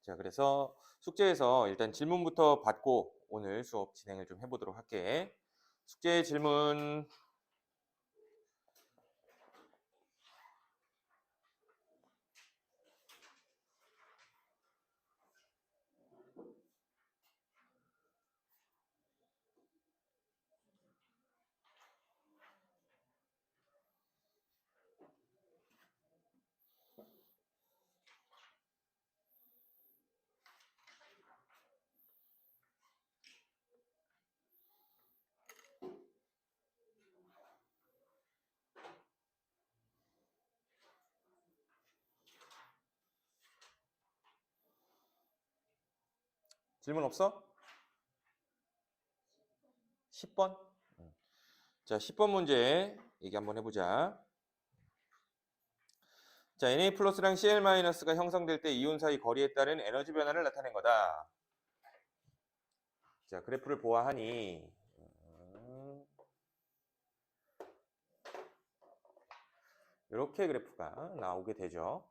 자, 그래서 숙제에서 일단 질문부터 받고 오늘 수업 진행을 좀 해보도록 할게. 숙제 질문. 질문 없어? 10번? 자, 10번 문제 얘기 한번 해보자. 자, Na 플러스랑 Cl 마이너스가 형성될 때 이온 사이 거리에 따른 에너지 변화를 나타낸 거다. 자, 그래프를 보아하니 이렇게 그래프가 나오게 되죠.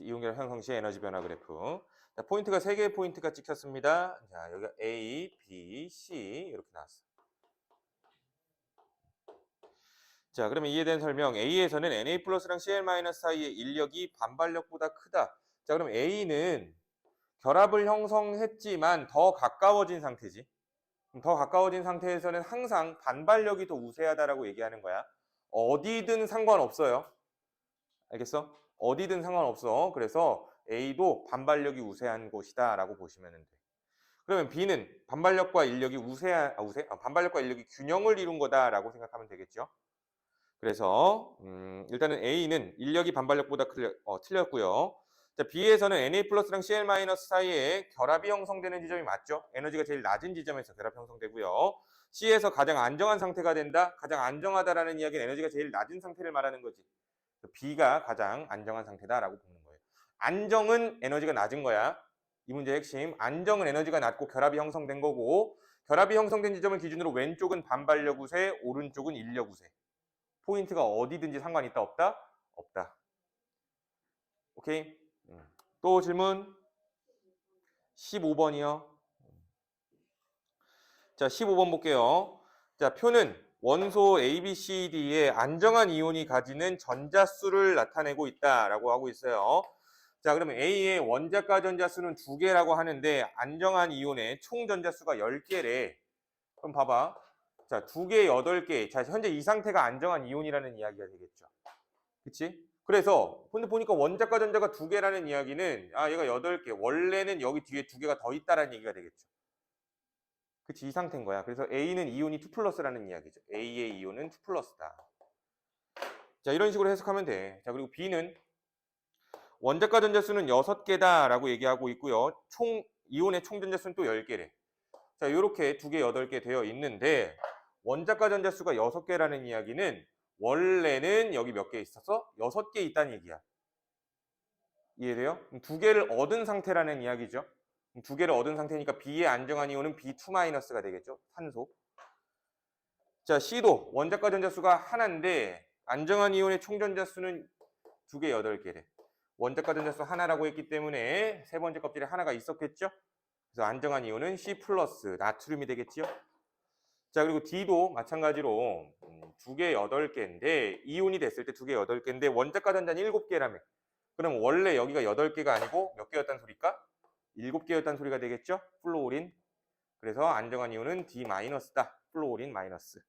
이온 결합 형성 시 에너지 변화 그래프. 자, 포인트가 3개의 포인트가 찍혔습니다. 자, 여기가 A, B, C 이렇게 나왔어. 자, 그러면 이에 대한 설명. A에서는 Na 플러스랑 Cl 마이너스 사이의 인력이 반발력보다 크다. 자, 그럼 A는 결합을 형성했지만 더 가까워진 상태지. 더 가까워진 상태에서는 항상 반발력이 더 우세하다라고 얘기하는 거야. 어디든 상관없어요. 알겠어? 어디든 상관없어. 그래서 A도 반발력이 우세한 곳이다 라고 보시면 돼. 그러면 B는 반발력과 인력이 반발력과 인력이 균형을 이룬 거다라고 생각하면 되겠죠. 그래서 일단은 A는 인력이 반발력보다 틀렸고요. 자, B에서는 Na 플러스랑 Cl 마이너스 사이에 결합이 형성되는 지점이 맞죠. 에너지가 제일 낮은 지점에서 결합 형성되고요. C에서 가장 안정한 상태가 된다. 가장 안정하다라는 이야기는 에너지가 제일 낮은 상태를 말하는 거지. B가 가장 안정한 상태다라고 보는 거예요. 안정은 에너지가 낮은 거야. 이 문제의 핵심. 안정은 에너지가 낮고 결합이 형성된 거고, 결합이 형성된 지점을 기준으로 왼쪽은 반발력 우세, 오른쪽은 인력 우세. 포인트가 어디든지 상관이 있다 없다? 없다. 오케이? 또 질문 15번이요. 자, 15번 볼게요. 자, 표는 원소 A, B, C, D의 안정한 이온이 가지는 전자수를 나타내고 있다라고 하고 있어요. 자, 그러면 A의 원자가 전자수는 2개라고 하는데 안정한 이온의 총 전자수가 10개래. 그럼 봐봐. 자, 2개, 8개. 자, 현재 이 상태가 안정한 이온이라는 이야기가 되겠죠. 그치? 그래서 근데 보니까 원자과 전자가 2개라는 이야기는 얘가 8개. 원래는 여기 뒤에 2개가 더 있다라는 얘기가 되겠죠. 그치? 이 상태인 거야. 그래서 A는 이온이 2 플러스라는 이야기죠. A의 이온은 2 플러스다. 자, 이런 식으로 해석하면 돼. 자, 그리고 B는 원자과 전자수는 6개다라고 얘기하고 있고요. 이온의 총 전자수는 또 10개래. 자, 요렇게 2개, 8개 되어 있는데 원자과 전자수가 6개라는 이야기는 원래는 여기 몇 개 있었어? 6개 있다는 얘기야. 이해돼요? 2개를 얻은 상태라는 이야기죠. 2개를 얻은 상태니까 B의 안정한 이온은 B2-가 되겠죠. 산소. 자, C도 원자과 전자수가 하나인데 안정한 이온의 총 전자수는 2개, 8개래. 원자과 전자수 하나라고 했기 때문에 세 번째 껍질에 하나가 있었겠죠. 그래서 안정한 이온은 C 플러스 나트륨이 되겠지요. 자, 그리고 D도 마찬가지로 2개, 8개인데 이온이 됐을 때 2개, 8개인데 원자과 전자는 7개라며. 그럼 원래 여기가 8개가 아니고 몇 개였단 소리일까? 7개였단 소리가 되겠죠? 플로오린. 그래서 안정한 이온은 D-다. 플로오린 마이너스.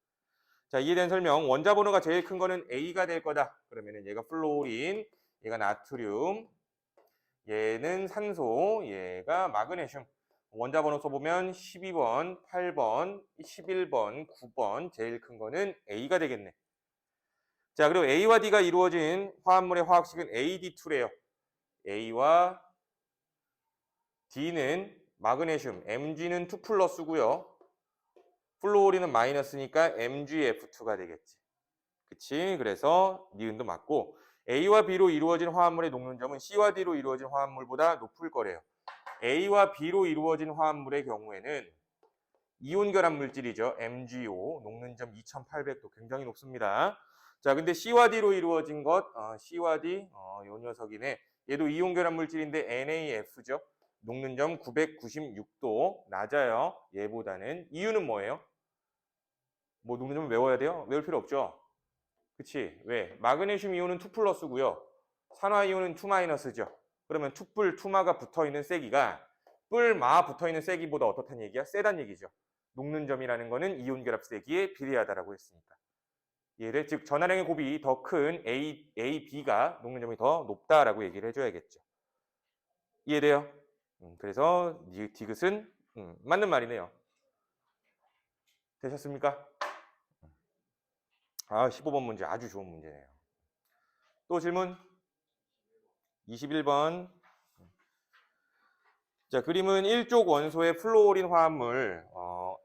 자, 이에 대한 설명. 원자 번호가 제일 큰 거는 A가 될 거다. 그러면은 얘가 플로오린, 얘가 나트륨, 얘는 산소, 얘가 마그네슘. 원자 번호 써보면 12번, 8번, 11번, 9번 제일 큰 거는 A가 되겠네. 자, 그리고 A와 D가 이루어진 화합물의 화학식은 AD2래요. A와 D는 마그네슘, Mg는 2 플러스고요. 플로오린은 마이너스니까 MgF2가 되겠지. 그치? 그래서 니은도 맞고 A와 B로 이루어진 화합물의 녹는점은 C와 D로 이루어진 화합물보다 높을 거래요. A와 B로 이루어진 화합물의 경우에는 이온 결합 물질이죠. MgO 녹는점 2800도 굉장히 높습니다. 자, 근데 C와 D로 이루어진 것, C와 D, 요 녀석이네. 얘도 이온 결합 물질인데 NaF죠. 녹는 점 996도 낮아요. 얘보다는. 이유는 뭐예요? 뭐 녹는 점을 외워야 돼요? 외울 필요 없죠. 그치? 왜? 마그네슘 이온은 2 플러스고요. 산화 이온은 2 마이너스죠. 그러면 투뿔 투마가 붙어있는 세기가 뿔마 붙어있는 세기보다 어떻다는 얘기야? 세단 얘기죠. 녹는 점이라는 거는 이온 결합 세기에 비례하다라고 했으니까. 얘를 즉 전하량의 곱이 더 큰 B가 녹는 점이 더 높다라고 얘기를 해줘야겠죠. 이해돼요? 그래서 디귿은 맞는 말이네요. 되셨습니까? 15번 문제 아주 좋은 문제네요. 또 질문? 21번. 자, 그림은 1족 원소의 플로린 화합물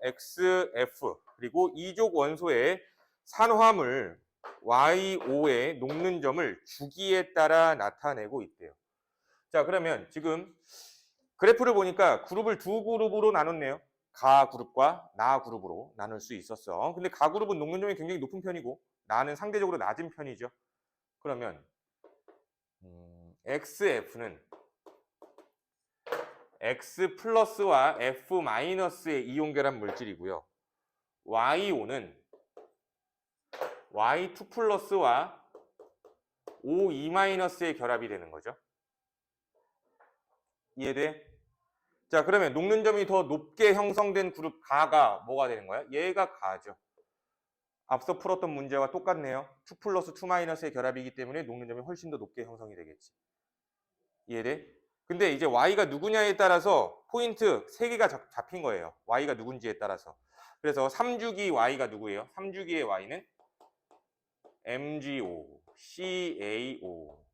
XF 그리고 2족 원소의 산화물 YO의 녹는 점을 주기에 따라 나타내고 있대요. 자, 그러면 지금 그래프를 보니까 그룹을 두 그룹으로 나눴네요. 가 그룹과 나 그룹으로 나눌 수 있었어. 근데 가 그룹은 녹는 점이 굉장히 높은 편이고 나는 상대적으로 낮은 편이죠. 그러면 XF는 X 플러스와 F 마이너스의 이온 결합 물질이고요. YO는 Y2 플러스와 O2 마이너스의 결합이 되는 거죠. 이해돼? 자, 그러면 녹는 점이 더 높게 형성된 그룹 가가 뭐가 되는 거야? 얘가 가죠. 앞서 풀었던 문제와 똑같네요. 2 플러스 2 마이너스의 결합이기 때문에 녹는 점이 훨씬 더 높게 형성이 되겠지. 이해돼? 근데 이제 Y가 누구냐에 따라서 포인트 3개가 잡힌 거예요. Y가 누군지에 따라서. 그래서 3주기 Y가 누구예요? 3주기의 Y는 MgO, CaO,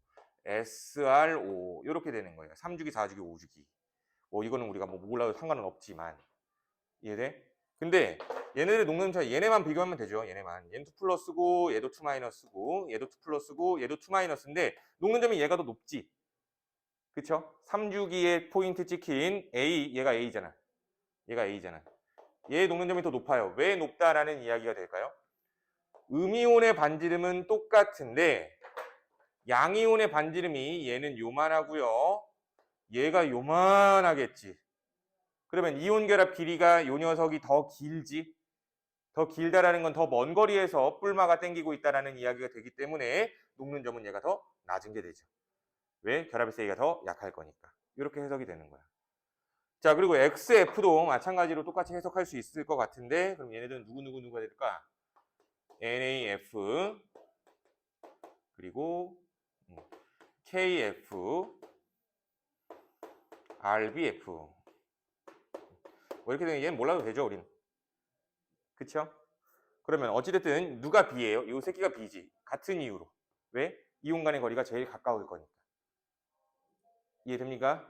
SrO 이렇게 되는 거예요. 3주기, 4주기, 5주기. 이거는 우리가 뭐 몰라도 상관은 없지만. 이해돼? 근데 얘네들 녹는 차 얘네만 비교하면 되죠. 얘네만. 얘는 2 플러스고 얘도 2 마이너스고 얘도 2 플러스고 얘도 2 마이너스인데 녹는 점이 얘가 더 높지. 그쵸? 3주기에 포인트 찍힌 A, 얘가 A잖아. 얘가 A잖아. 얘 녹는 점이 더 높아요. 왜 높다라는 이야기가 될까요? 음이온의 반지름은 똑같은데 양이온의 반지름이 얘는 요만하고요. 얘가 요만하겠지. 그러면 이온 결합 길이가 요 녀석이 더 길지. 더 길다라는 건 더 먼 거리에서 뿔마가 땡기고 있다라는 이야기가 되기 때문에 녹는 점은 얘가 더 낮은 게 되죠. 왜? 결합의 세기가 더 약할 거니까. 이렇게 해석이 되는 거야. 자, 그리고 XF도 마찬가지로 똑같이 해석할 수 있을 것 같은데 그럼 얘네들은 누구가 될까? NAF 그리고 KF RBF 이렇게 되면 얘는 몰라도 되죠, 우린. 그쵸? 그러면 어찌됐든 누가 B예요? 이 새끼가 B지. 같은 이유로. 왜? 이온 간의 거리가 제일 가까울 거니까. 이해됩니까?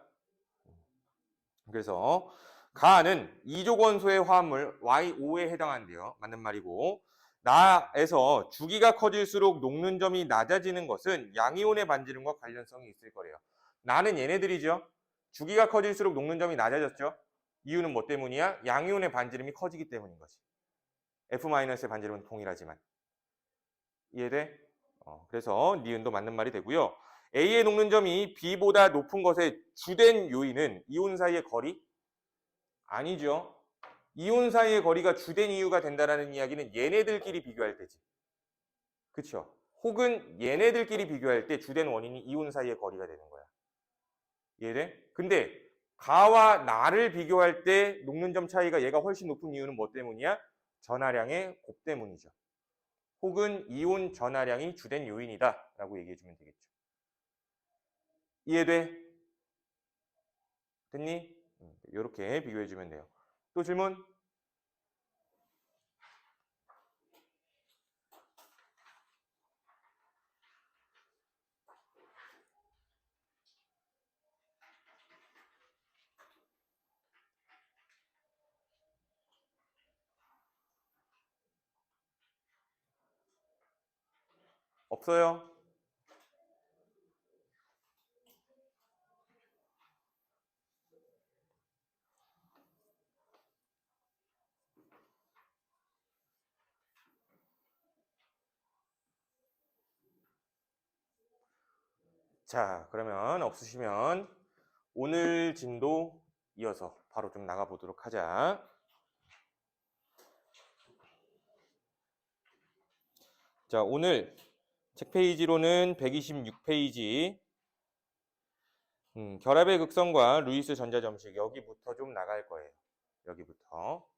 그래서 가는 2족 원소의 화합물 YO에 해당한대요. 맞는 말이고 나에서 주기가 커질수록 녹는 점이 낮아지는 것은 양이온의 반지름과 관련성이 있을 거래요. 나는 얘네들이죠. 주기가 커질수록 녹는 점이 낮아졌죠. 이유는 뭐 때문이야? 양이온의 반지름이 커지기 때문인 거지. F-의 반지름은 동일하지만. 이해돼? 그래서 니은도 맞는 말이 되고요. A의 녹는 점이 B보다 높은 것의 주된 요인은 이온 사이의 거리? 아니죠. 이온 사이의 거리가 주된 이유가 된다는 이야기는 얘네들끼리 비교할 때지. 그쵸? 혹은 얘네들끼리 비교할 때 주된 원인이 이온 사이의 거리가 되는 거야. 이해돼? 근데 가와 나를 비교할 때 녹는 점 차이가 얘가 훨씬 높은 이유는 뭐 때문이야? 전하량의 곱 때문이죠. 혹은 이온 전하량이 주된 요인이다 라고 얘기해 주면 되겠죠. 이해돼? 됐니? 이렇게 비교해 주면 돼요. 또 질문? 없어요? 자, 그러면 없으시면 오늘 진도 이어서 바로 좀 나가보도록 하자. 자, 오늘 책 페이지로는 126페이지 결합의 극성과 루이스 전자점식 여기부터 좀 나갈 거예요. 여기부터.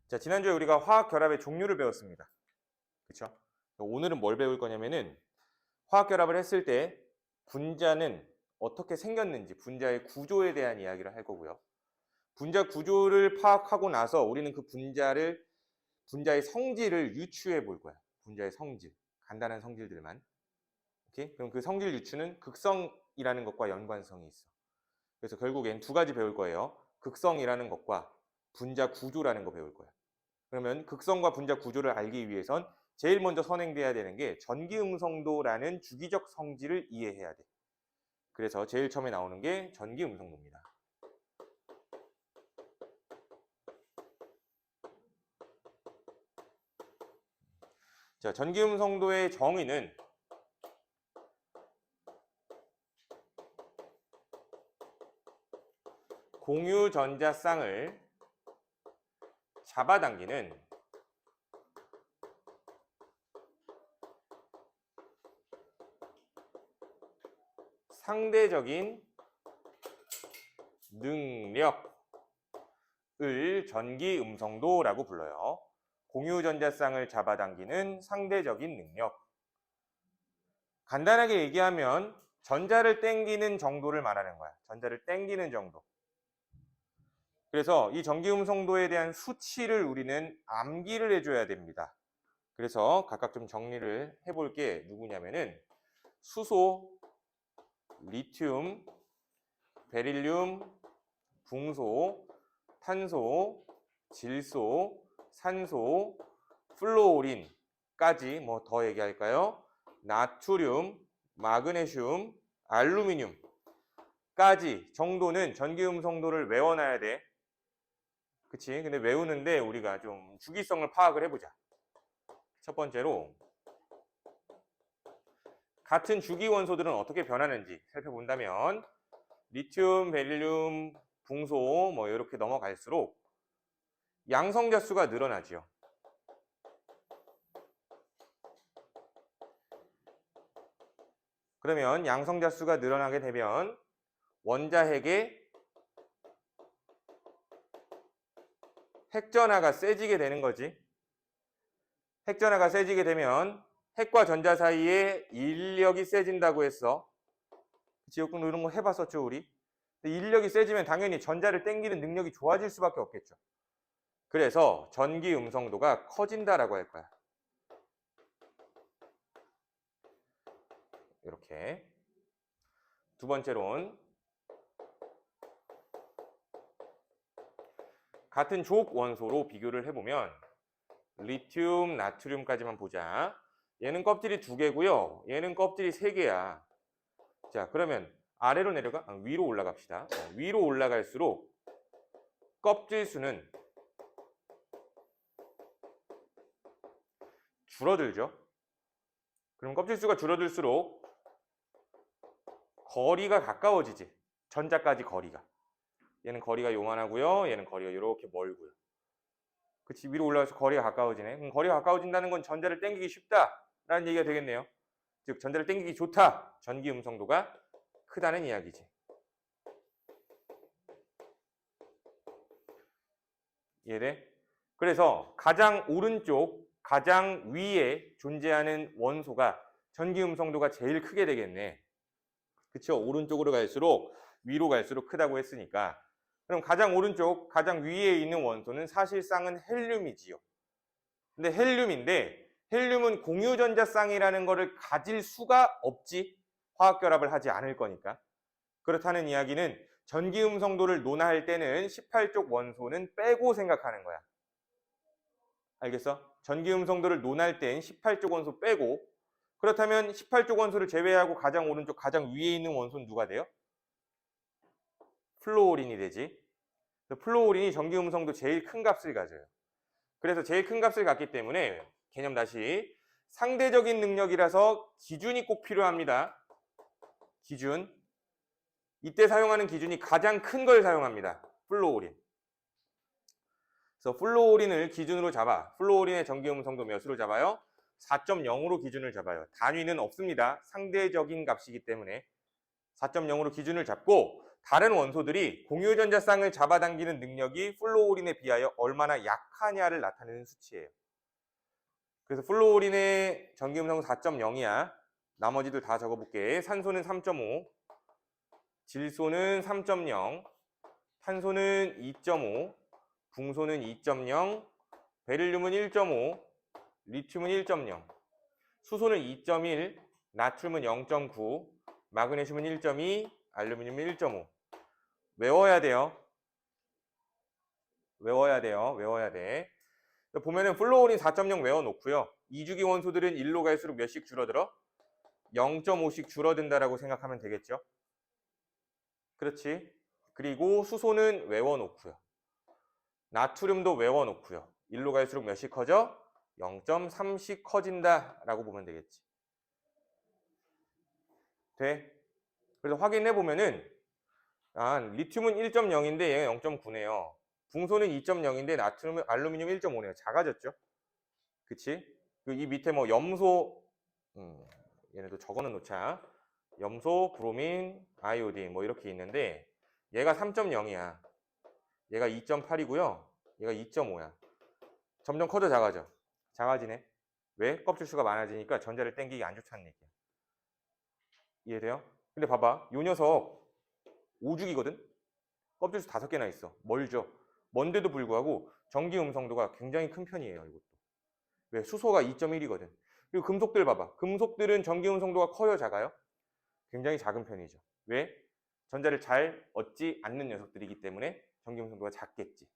자, 지난주에 우리가 화학 결합의 종류를 배웠습니다. 그렇죠? 오늘은 뭘 배울 거냐면은 화학 결합을 했을 때 분자는 어떻게 생겼는지 분자의 구조에 대한 이야기를 할 거고요. 분자 구조를 파악하고 나서 우리는 그 분자의 성질을 유추해 볼 거야. 분자의 성질, 간단한 성질들만. 오케이? 그럼 그 성질 유추는 극성이라는 것과 연관성이 있어. 그래서 결국엔 두 가지 배울 거예요. 극성이라는 것과 분자 구조라는 거 배울 거야. 그러면 극성과 분자 구조를 알기 위해선 제일 먼저 선행돼야 되는 게 전기음성도라는 주기적 성질을 이해해야 돼. 그래서 제일 처음에 나오는 게 전기음성도입니다. 자, 전기음성도의 정의는 공유전자쌍을 잡아당기는 상대적인 능력을 전기음성도라고 불러요. 공유전자쌍을 잡아당기는 상대적인 능력. 간단하게 얘기하면 전자를 땡기는 정도를 말하는 거야. 전자를 땡기는 정도. 그래서 이 전기음성도에 대한 수치를 우리는 암기를 해줘야 됩니다. 그래서 각각 좀 정리를 해볼 게 누구냐면은 수소, 리튬, 베릴륨, 붕소, 탄소, 질소, 산소, 플루오린까지 뭐 더 얘기할까요? 나트륨, 마그네슘, 알루미늄까지 정도는 전기음성도를 외워놔야 돼. 그치? 근데 외우는데 우리가 좀 주기성을 파악을 해보자. 첫 번째로 같은 주기 원소들은 어떻게 변하는지 살펴본다면 리튬, 베릴륨, 붕소 뭐 이렇게 넘어갈수록 양성자 수가 늘어나지요. 그러면 양성자 수가 늘어나게 되면 원자핵의 핵전하가 세지게 되는 거지. 핵전하가 세지게 되면 핵과 전자 사이에 인력이 세진다고 했어. 지역군 이런 거 해봤었죠, 우리? 인력이 세지면 당연히 전자를 땡기는 능력이 좋아질 수밖에 없겠죠. 그래서 전기 음성도가 커진다라고 할 거야. 이렇게. 두 번째로는 같은 족 원소로 비교를 해보면 리튬, 나트륨까지만 보자. 얘는 껍질이 2개고요. 얘는 껍질이 3개야. 자, 그러면 아래로 내려가? 위로 올라갑시다. 위로 올라갈수록 껍질 수는 줄어들죠. 그럼 껍질 수가 줄어들수록 거리가 가까워지지. 전자까지 거리가. 얘는 거리가 요만하고요. 얘는 거리가 이렇게 멀고요. 그치, 위로 올라가서 거리가 가까워지네. 그럼 거리가 가까워진다는 건 전자를 땡기기 쉽다라는 얘기가 되겠네요. 즉 전자를 땡기기 좋다. 전기 음성도가 크다는 이야기지. 이해돼? 그래서 가장 오른쪽, 가장 위에 존재하는 원소가 전기 음성도가 제일 크게 되겠네. 그쵸? 오른쪽으로 갈수록 위로 갈수록 크다고 했으니까. 그럼 가장 오른쪽, 가장 위에 있는 원소는 사실상은 헬륨이지요. 근데 헬륨은 공유전자쌍이라는 거를 가질 수가 없지. 화학결합을 하지 않을 거니까. 그렇다는 이야기는 전기음성도를 논할 때는 18족 원소는 빼고 생각하는 거야. 알겠어? 전기음성도를 논할 땐 18족 원소 빼고, 그렇다면 18족 원소를 제외하고 가장 오른쪽, 가장 위에 있는 원소는 누가 돼요? 플루오린이 되지. 플루오린이 전기음성도 제일 큰 값을 가져요. 그래서 제일 큰 값을 갖기 때문에 개념 다시 상대적인 능력이라서 기준이 꼭 필요합니다. 기준. 이때 사용하는 기준이 가장 큰 걸 사용합니다. 플로오린. 그래서 플로오린을 기준으로 잡아. 플로오린의 전기음성도 몇으로 잡아요? 4.0으로 기준을 잡아요. 단위는 없습니다. 상대적인 값이기 때문에 4.0으로 기준을 잡고 다른 원소들이 공유전자쌍을 잡아당기는 능력이 플로오린에 비하여 얼마나 약하냐를 나타내는 수치예요. 그래서 플로오린의 전기음성은 4.0이야. 나머지들 다 적어볼게. 산소는 3.5, 질소는 3.0, 탄소는 2.5, 붕소는 2.0, 베릴륨은 1.5, 리튬은 1.0, 수소는 2.1, 나트륨은 0.9, 마그네슘은 1.2, 알루미늄은 1.5. 외워야 돼요. 외워야 돼. 보면은 플로오린 4.0 외워놓고요. 이주기 원소들은 1로 갈수록 몇씩 줄어들어? 0.5씩 줄어든다라고 생각하면 되겠죠. 그렇지. 그리고 수소는 외워놓고요. 나트륨도 외워놓고요. 1로 갈수록 몇씩 커져? 0.3씩 커진다라고 보면 되겠지. 돼? 그래서 확인해 보면은 리튬은 1.0인데 얘가 0.9네요. 붕소는 2.0인데 나트륨은 알루미늄 1.5네요. 작아졌죠? 그치? 이 밑에 뭐 염소 얘네도 적어는 놓자. 염소, 브로민, 아이오딘 뭐 이렇게 있는데 얘가 3.0이야. 얘가 2.8이고요. 얘가 2.5야. 점점 커져 작아져. 작아지네. 왜? 껍질수가 많아지니까 전자를 땡기기 안 좋다는 얘기야. 이해돼요? 근데 봐봐. 요 녀석 5죽이거든? 껍질수 5개나 있어. 멀죠? 먼데도 불구하고 전기 음성도가 굉장히 큰 편이에요. 이것도. 왜? 수소가 2.1이거든. 그리고 금속들 봐봐. 금속들은 전기 음성도가 커요, 작아요? 굉장히 작은 편이죠. 왜? 전자를 잘 얻지 않는 녀석들이기 때문에 전기 음성도가 작겠지.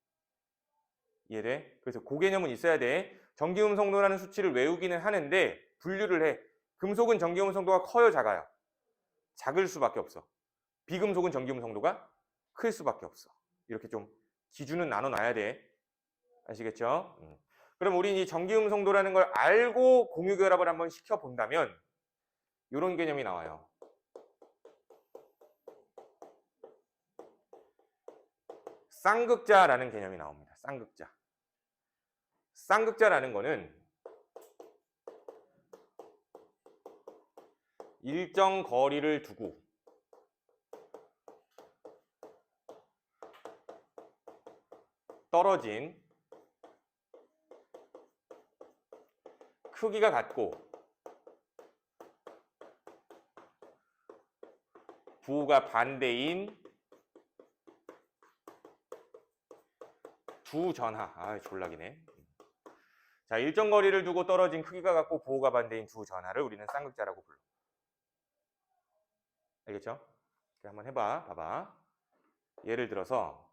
이해돼? 그래서 그 개념은 있어야 돼. 전기 음성도라는 수치를 외우기는 하는데 분류를 해. 금속은 전기 음성도가 커요, 작아요? 작을 수밖에 없어. 비금속은 전기 음성도가 클 수밖에 없어. 이렇게 좀 기준은 나눠놔야 돼. 아시겠죠? 그럼 우리 이 전기 음성도라는 걸 알고 공유 결합을 한번 시켜본다면 이런 개념이 나와요. 쌍극자라는 개념이 나옵니다. 쌍극자. 쌍극자라는 거는 일정 거리를 두고 떨어진 크기가 같고 부호가 반대인 두 전하. 졸라기네. 자, 일정 거리를 두고 떨어진 크기가 같고 부호가 반대인 두 전하를 우리는 쌍극자라고 불러. 알겠죠? 한번 해봐. 봐봐. 예를 들어서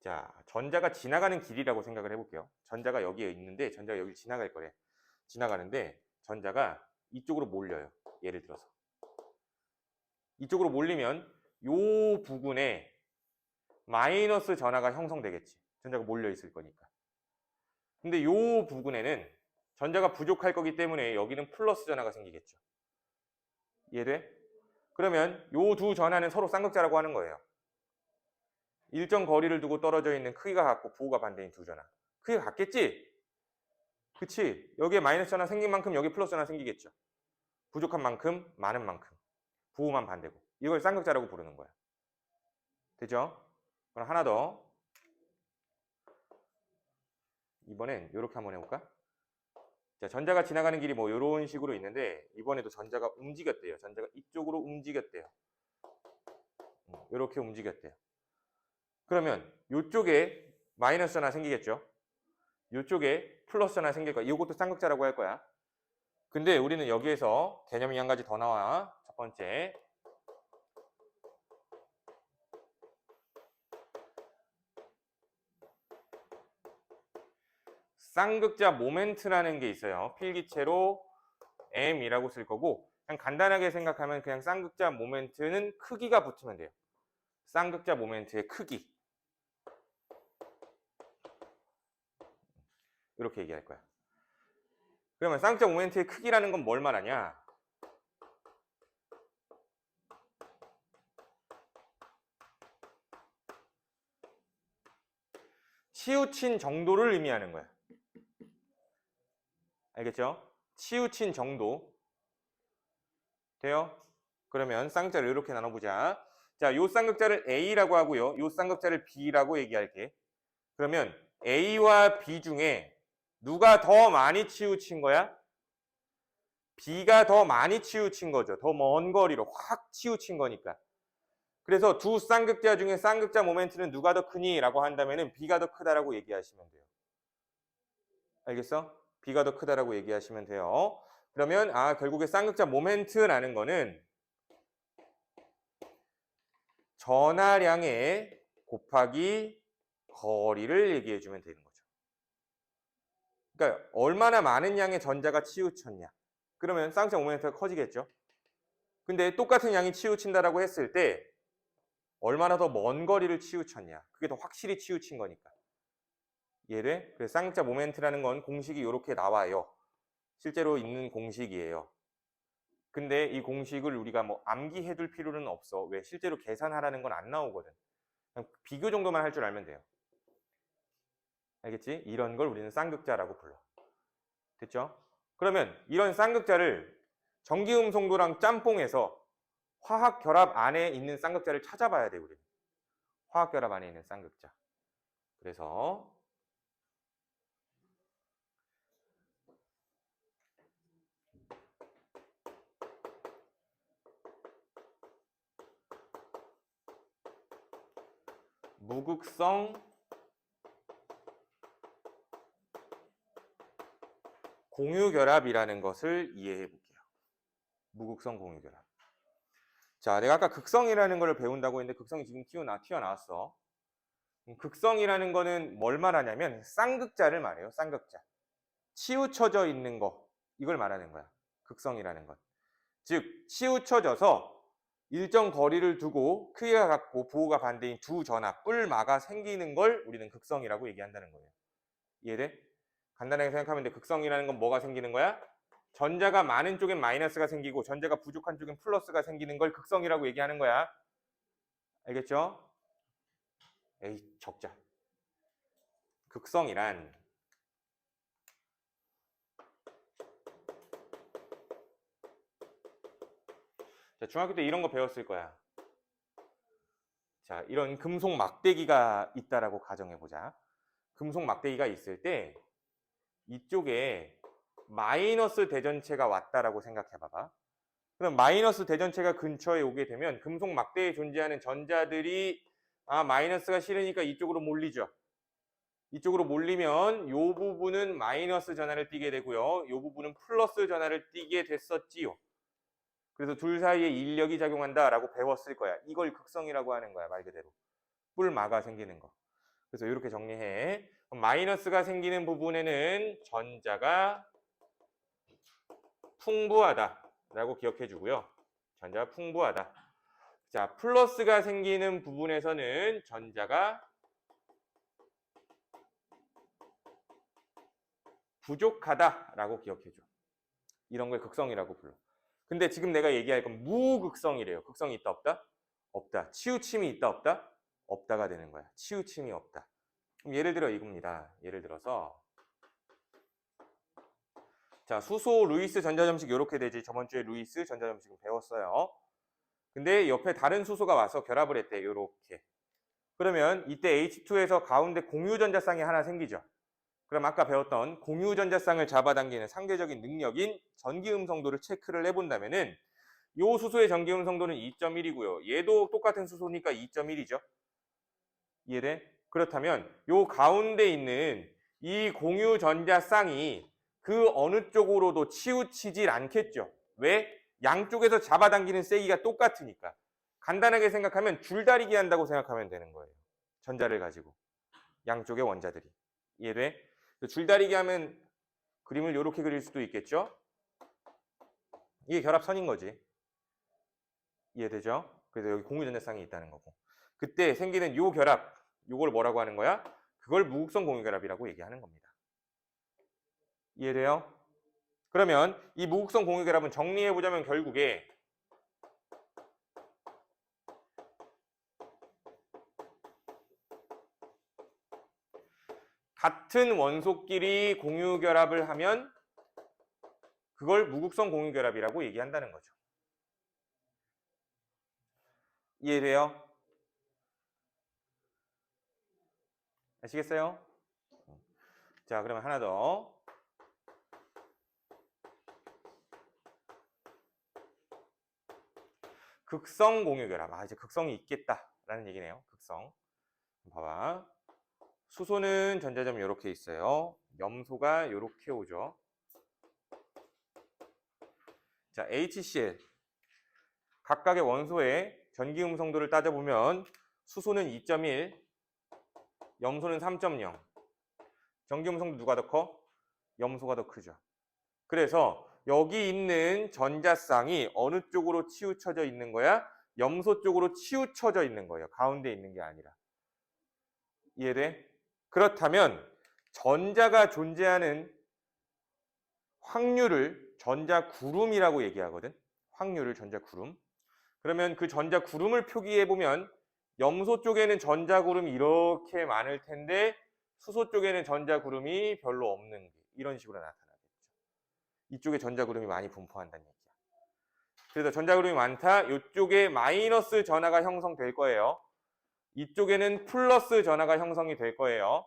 자, 전자가 지나가는 길이라고 생각을 해볼게요. 전자가 여기에 있는데 전자가 여기 지나갈 거래. 지나가는데 전자가 이쪽으로 몰려요. 예를 들어서. 이쪽으로 몰리면 요 부분에 마이너스 전하가 형성되겠지. 전자가 몰려 있을 거니까. 근데 요 부분에는 전자가 부족할 거기 때문에 여기는 플러스 전하가 생기겠죠. 이해돼? 그러면 요 두 전하는 서로 쌍극자라고 하는 거예요. 일정 거리를 두고 떨어져 있는 크기가 같고 부호가 반대인 두 전하. 크기가 같겠지? 그치? 여기에 마이너스 전하 생긴 만큼 여기 플러스 전하 생기겠죠. 부족한 만큼 많은 만큼 부호만 반대고 이걸 쌍극자라고 부르는 거야. 되죠? 그럼 하나 더. 이번엔 이렇게 한번 해볼까? 자, 전자가 지나가는 길이 뭐 이런 식으로 있는데 이번에도 전자가 움직였대요. 전자가 이쪽으로 움직였대요. 이렇게 움직였대요. 그러면 이쪽에 마이너스 전하 생기겠죠? 이쪽에 플러스 전하 생길 거야. 이것도 쌍극자라고 할 거야. 근데 우리는 여기에서 개념이 한 가지 더 나와. 첫 번째. 쌍극자 모멘트라는 게 있어요. 필기체로 M이라고 쓸 거고 그냥 간단하게 생각하면 그냥 쌍극자 모멘트는 크기가 붙으면 돼요. 쌍극자 모멘트의 크기. 이렇게 얘기할 거야. 그러면 쌍극자 모멘트의 크기라는 건 뭘 말하냐? 치우친 정도를 의미하는 거야. 알겠죠? 치우친 정도. 돼요? 그러면 쌍극자를 이렇게 나눠보자. 자, 요 쌍극자를 A라고 하고요. 요 쌍극자를 B라고 얘기할게. 그러면 A와 B 중에 누가 더 많이 치우친 거야? B가 더 많이 치우친 거죠. 더 먼 거리로 확 치우친 거니까. 그래서 두 쌍극자 중에 쌍극자 모멘트는 누가 더 크니? 라고 한다면 B가 더 크다라고 얘기하시면 돼요. 알겠어? B가 더 크다라고 얘기하시면 돼요. 그러면 결국에 쌍극자 모멘트라는 거는 전하량에 곱하기 거리를 얘기해 주면 되는 거죠. 그러니까 얼마나 많은 양의 전자가 치우쳤냐. 그러면 쌍극자 모멘트가 커지겠죠. 근데 똑같은 양이 치우친다라고 했을 때 얼마나 더 먼 거리를 치우쳤냐. 그게 더 확실히 치우친 거니까. 이해돼? 그래서 쌍극자 모멘트라는 건 공식이 이렇게 나와요. 실제로 있는 공식이에요. 근데 이 공식을 우리가 뭐 암기해 둘 필요는 없어. 왜? 실제로 계산하라는 건 안 나오거든. 그냥 비교 정도만 할 줄 알면 돼요. 알겠지? 이런 걸 우리는 쌍극자라고 불러. 됐죠? 그러면 이런 쌍극자를 전기음성도랑 짬뽕해서 화학 결합 안에 있는 쌍극자를 찾아봐야 돼, 우리는. 화학 결합 안에 있는 쌍극자. 그래서 무극성 공유결합이라는 것을 이해해 볼게요. 무극성 공유결합. 자, 내가 아까 극성이라는 걸 배운다고 했는데 극성이 지금 튀어나왔어. 극성이라는 거는 뭘 말하냐면 쌍극자를 말해요. 쌍극자. 치우쳐져 있는 거. 이걸 말하는 거야. 극성이라는 건. 즉 치우쳐져서 일정 거리를 두고 크기가 같고 부호가 반대인 두 전하, 뿔마가 생기는 걸 우리는 극성이라고 얘기한다는 거예요. 이해돼? 간단하게 생각하면 돼. 극성이라는 건 뭐가 생기는 거야? 전자가 많은 쪽엔 마이너스가 생기고 전자가 부족한 쪽엔 플러스가 생기는 걸 극성이라고 얘기하는 거야. 알겠죠? 에이, 적자. 극성이란 자, 중학교 때 이런 거 배웠을 거야. 자, 이런 금속 막대기가 있다라고 가정해 보자. 금속 막대기가 있을 때 이쪽에 마이너스 대전체가 왔다라고 생각해 봐봐. 그럼 마이너스 대전체가 근처에 오게 되면 금속 막대기에 존재하는 전자들이 마이너스가 싫으니까 이쪽으로 몰리죠. 이쪽으로 몰리면 이 부분은 마이너스 전하를 띠게 되고요. 이 부분은 플러스 전하를 띠게 됐었지요. 그래서 둘 사이에 인력이 작용한다라고 배웠을 거야. 이걸 극성이라고 하는 거야, 말 그대로. 뿔마가 생기는 거. 그래서 이렇게 정리해. 마이너스가 생기는 부분에는 전자가 풍부하다라고 기억해 주고요. 전자가 풍부하다. 자, 플러스가 생기는 부분에서는 전자가 부족하다라고 기억해 줘. 이런 걸 극성이라고 불러. 근데 지금 내가 얘기할 건 무극성이래요. 극성이 있다 없다? 없다. 치우침이 있다 없다? 없다가 되는 거야. 치우침이 없다. 그럼 예를 들어 이겁니다. 예를 들어서 자, 수소 루이스 전자점식 이렇게 되지. 저번 주에 루이스 전자점식은 배웠어요. 근데 옆에 다른 수소가 와서 결합을 했대. 이렇게. 그러면 이때 H2에서 가운데 공유전자쌍이 하나 생기죠. 그럼 아까 배웠던 공유전자쌍을 잡아당기는 상대적인 능력인 전기음성도를 체크를 해본다면은 이 수소의 전기음성도는 2.1이고요. 얘도 똑같은 수소니까 2.1이죠. 이해돼? 그렇다면 이 가운데 있는 이 공유전자쌍이 그 어느 쪽으로도 치우치질 않겠죠. 왜? 양쪽에서 잡아당기는 세기가 똑같으니까. 간단하게 생각하면 줄다리기 한다고 생각하면 되는 거예요. 전자를 가지고. 양쪽의 원자들이. 이해돼? 줄다리기 하면 그림을 이렇게 그릴 수도 있겠죠? 이게 결합선인 거지. 이해되죠? 그래서 여기 공유전자쌍이 있다는 거고. 그때 생기는 요 결합, 요걸 뭐라고 하는 거야? 그걸 무극성 공유결합이라고 얘기하는 겁니다. 이해돼요? 그러면 이 무극성 공유결합은 정리해보자면 결국에 같은 원소끼리 공유결합을 하면 그걸 무극성 공유결합이라고 얘기한다는 거죠. 이해돼요? 아시겠어요? 자, 그러면 하나 더. 극성 공유결합. 아, 이제 극성이 있겠다라는 얘기네요. 극성. 봐봐. 수소는 전자점이 이렇게 있어요. 염소가 이렇게 오죠. 자, HCl. 각각의 원소의 전기음성도를 따져보면 수소는 2.1, 염소는 3.0. 전기음성도 누가 더 커? 염소가 더 크죠. 그래서 여기 있는 전자쌍이 어느 쪽으로 치우쳐져 있는 거야? 염소 쪽으로 치우쳐져 있는 거예요. 가운데 있는 게 아니라. 이해돼? 그렇다면 전자가 존재하는 확률을 전자구름이라고 얘기하거든. 확률을 전자구름. 그러면 그 전자구름을 표기해보면 염소 쪽에는 전자구름이 이렇게 많을 텐데 수소 쪽에는 전자구름이 별로 없는 게 이런 식으로 나타나겠죠. 이쪽에 전자구름이 많이 분포한다는 얘기야. 그래서 전자구름이 많다. 이쪽에 마이너스 전하가 형성될 거예요. 이쪽에는 플러스 전하가 형성이 될 거예요.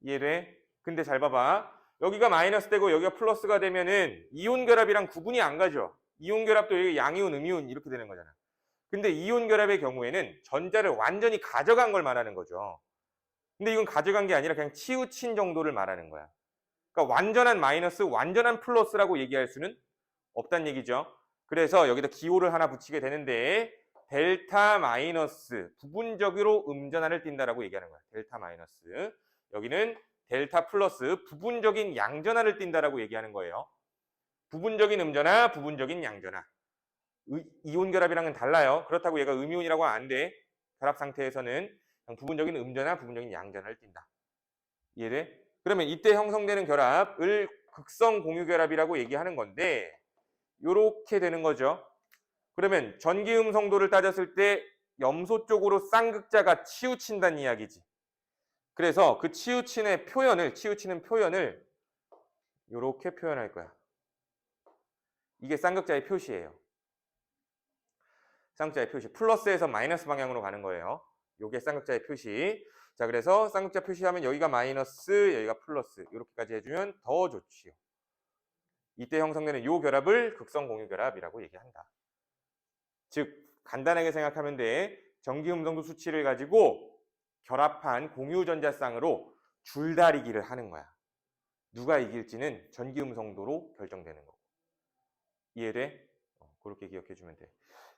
이해돼? 근데 잘 봐봐. 여기가 마이너스 되고 여기가 플러스가 되면은 이온 결합이랑 구분이 안 가죠. 이온 결합도 여기 양이온, 음이온 이렇게 되는 거잖아. 근데 이온 결합의 경우에는 전자를 완전히 가져간 걸 말하는 거죠. 근데 이건 가져간 게 아니라 그냥 치우친 정도를 말하는 거야. 그러니까 완전한 마이너스, 완전한 플러스라고 얘기할 수는 없다는 얘기죠. 그래서 여기다 기호를 하나 붙이게 되는데 델타 마이너스 부분적으로 음전하를 띈다라고 얘기하는 거야. 델타 마이너스. 여기는 델타 플러스 부분적인 양전하를 띈다라고 얘기하는 거예요. 부분적인 음전하, 부분적인 양전하. 이온 결합이랑은 달라요. 그렇다고 얘가 음이온이라고 하면 안 돼. 결합 상태에서는 부분적인 음전하, 부분적인 양전하를 띈다. 이해돼? 그러면 이때 형성되는 결합을 극성 공유 결합이라고 얘기하는 건데 요렇게 되는 거죠. 그러면 전기음성도를 따졌을 때 염소 쪽으로 쌍극자가 치우친다는 이야기지. 그래서 그 치우치는 표현을 요렇게 표현할 거야. 이게 쌍극자의 표시예요. 쌍극자의 표시. 플러스에서 마이너스 방향으로 가는 거예요. 요게 쌍극자의 표시. 자, 그래서 쌍극자 표시하면 여기가 마이너스, 여기가 플러스 이렇게까지 해주면 더 좋지요. 이때 형성되는 요 결합을 극성 공유 결합이라고 얘기한다. 즉 간단하게 생각하면 돼. 전기음성도 수치를 가지고 결합한 공유전자쌍으로 줄다리기를 하는 거야. 누가 이길지는 전기음성도로 결정되는 거고. 이해돼? 그렇게 기억해주면 돼.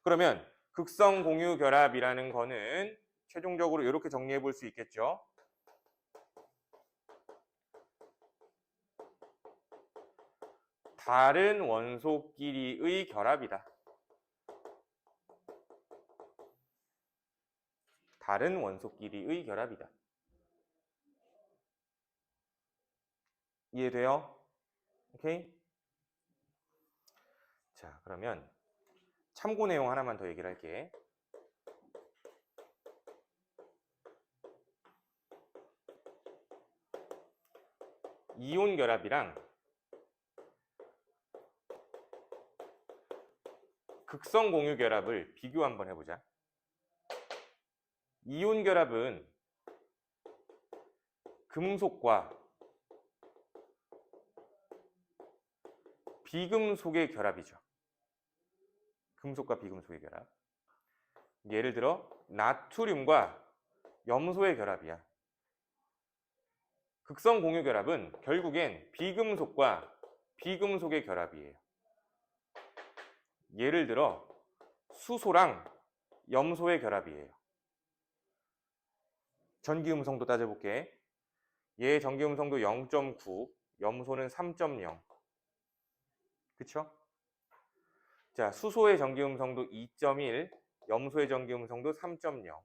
그러면 극성 공유 결합이라는 거는 최종적으로 이렇게 정리해 볼 수 있겠죠. 다른 원소끼리의 결합이다. 다른 원소끼리의 결합이다. 이해돼요? 오케이? 자, 그러면 참고 내용 하나만 더 얘기를 할게. 이온 결합이랑 극성 공유 결합을 비교 한번 해보자. 이온 결합은 금속과 비금속의 결합이죠. 금속과 비금속의 결합. 예를 들어 나트륨과 염소의 결합이야. 극성 공유 결합은 결국엔 비금속과 비금속의 결합이에요. 예를 들어 수소랑 염소의 결합이에요. 전기음성도 따져볼게. 얘 전기음성도 0.9, 염소는 3.0. 그쵸? 자, 수소의 전기음성도 2.1, 염소의 전기음성도 3.0.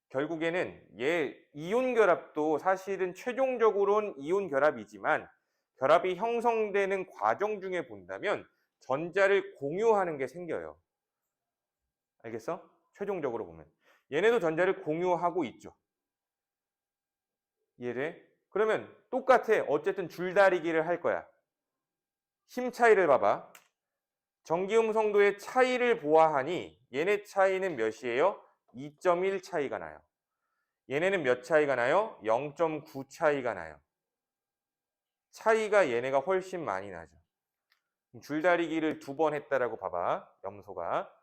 결국에는 얘 이온 결합도 사실은 최종적으로는 이온 결합이지만 결합이 형성되는 과정 중에 본다면 전자를 공유하는 게 생겨요. 알겠어? 최종적으로 보면. 얘네도 전자를 공유하고 있죠. 이해돼? 그러면 똑같아. 어쨌든 줄다리기를 할 거야. 힘 차이를 봐봐. 전기음성도의 차이를 보아하니 얘네 차이는 몇이에요? 2.1 차이가 나요. 얘네는 몇 차이가 나요? 0.9 차이가 나요. 차이가 얘네가 훨씬 많이 나죠. 줄다리기를 2번 했다라고 봐봐. 염소가.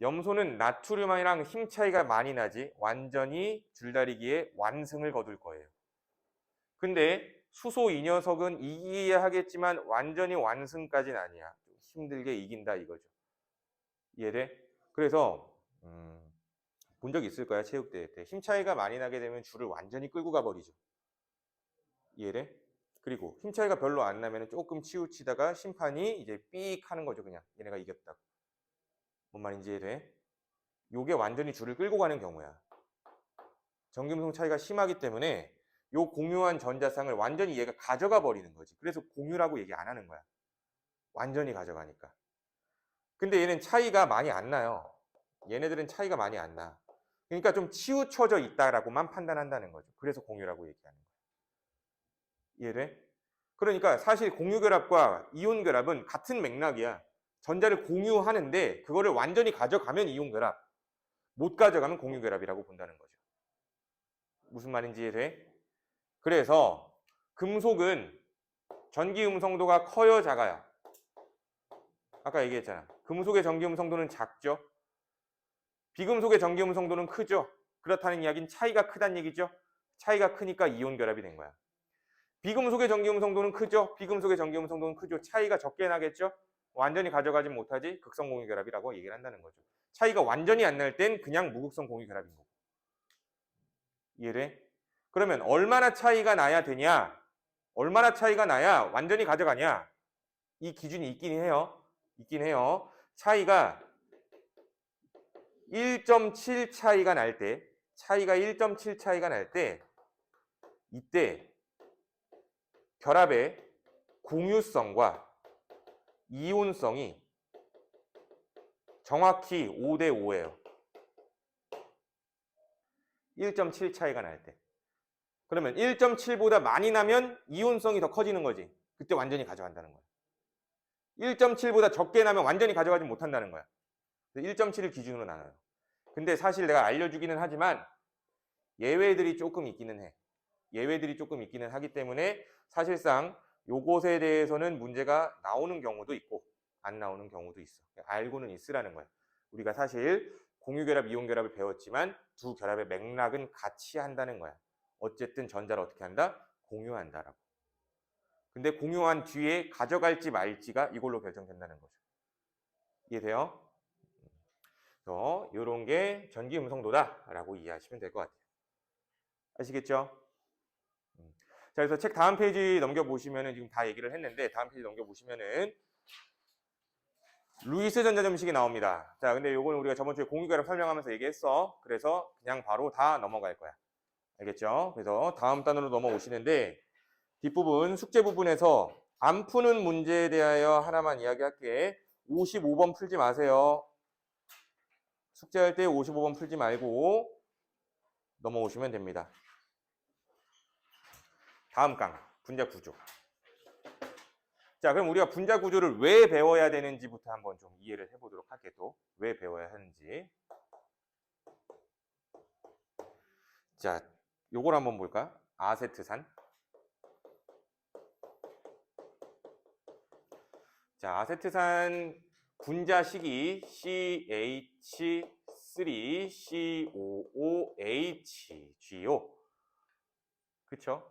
염소는 나트륨이랑 힘 차이가 많이 나지 완전히 줄다리기에 완승을 거둘 거예요. 근데 수소 이 녀석은 이기야 하겠지만 완전히 완승까지는 아니야. 좀 힘들게 이긴다 이거죠. 이해돼? 그래서 본 적 있을 거야, 체육대회 때. 힘 차이가 많이 나게 되면 줄을 완전히 끌고 가버리죠. 이해돼? 그리고 힘 차이가 별로 안 나면 조금 치우치다가 심판이 이제 삑 하는 거죠, 그냥. 얘네가 이겼다고. 뭔 말인지 이해돼? 요게 완전히 줄을 끌고 가는 경우야. 전기음성 차이가 심하기 때문에 요 공유한 전자쌍을 완전히 얘가 가져가 버리는 거지. 그래서 공유라고 얘기 안 하는 거야. 완전히 가져가니까. 근데 얘는 차이가 많이 안 나요. 얘네들은 차이가 많이 안 나. 그러니까 좀 치우쳐져 있다라고만 판단한다는 거죠. 그래서 공유라고 얘기하는 거예요. 이해돼? 그러니까 사실 공유결합과 이온결합은 같은 맥락이야. 전자를 공유하는데 그거를 완전히 가져가면 이온결합, 못 가져가면 공유결합이라고 본다는 거죠. 무슨 말인지 이해돼? 그래서 금속은 전기음성도가 커요, 작아요? 아까 얘기했잖아. 금속의 전기음성도는 작죠? 비금속의 전기음성도는 크죠? 그렇다는 이야기는 차이가 크다는 얘기죠? 차이가 크니까 이온결합이 된 거야. 비금속의 전기음성도는 크죠? 비금속의 전기음성도는 크죠? 차이가 적게 나겠죠? 완전히 가져가지 못하지 극성 공유결합이라고 얘기를 한다는 거죠. 차이가 완전히 안 날 땐 그냥 무극성 공유결합인 거고. 이해돼? 그러면 얼마나 차이가 나야 되냐? 얼마나 차이가 나야 완전히 가져가냐? 이 기준이 있긴 해요. 있긴 해요. 차이가 1.7 차이가 날 때, 차이가 1.7 차이가 날 때, 이때 결합의 공유성과 이온성이 정확히 5대 5예요. 1.7 차이가 날 때. 그러면 1.7보다 많이 나면 이온성이 더 커지는 거지. 그때 완전히 가져간다는 거야. 1.7보다 적게 나면 완전히 가져가지 못한다는 거야. 1.7을 기준으로 나눠요. 근데 사실 내가 알려주기는 하지만 예외들이 조금 있기는 해. 예외들이 조금 있기는 하기 때문에 사실상 요것에 대해서는 문제가 나오는 경우도 있고 안 나오는 경우도 있어. 알고는 있으라는 거야. 우리가 사실 공유결합, 이온결합을 배웠지만 두 결합의 맥락은 같이 한다는 거야. 어쨌든 전자를 어떻게 한다? 공유한다라고. 근데 공유한 뒤에 가져갈지 말지가 이걸로 결정된다는 거죠. 이해돼요? 그래서 이런 게 전기음성도다라고 이해하시면 될 것 같아요. 아시겠죠? 자, 그래서 책 다음 페이지 넘겨보시면은 지금 다 얘기를 했는데 다음 페이지 넘겨보시면은 루이스 전자점식이 나옵니다. 자, 근데 요거는 우리가 저번 주에 공유결합 설명하면서 얘기했어. 그래서 그냥 바로 다 넘어갈 거야. 알겠죠? 그래서 다음 단으로 넘어오시는데 뒷부분 숙제 부분에서 안 푸는 문제에 대하여 하나만 이야기할게. 55번 풀지 마세요. 숙제할 때 55번 풀지 말고 넘어오시면 됩니다. 다음 강, 분자 구조. 자, 그럼 우리가 분자 구조를 왜 배워야 되는지부터 한번 좀 이해를 해보도록 할게. 또 왜 배워야 하는지. 자, 요걸 한번 볼까? 아세트산. 자, 아세트산 분자식이 CH3COOHGO. 그쵸?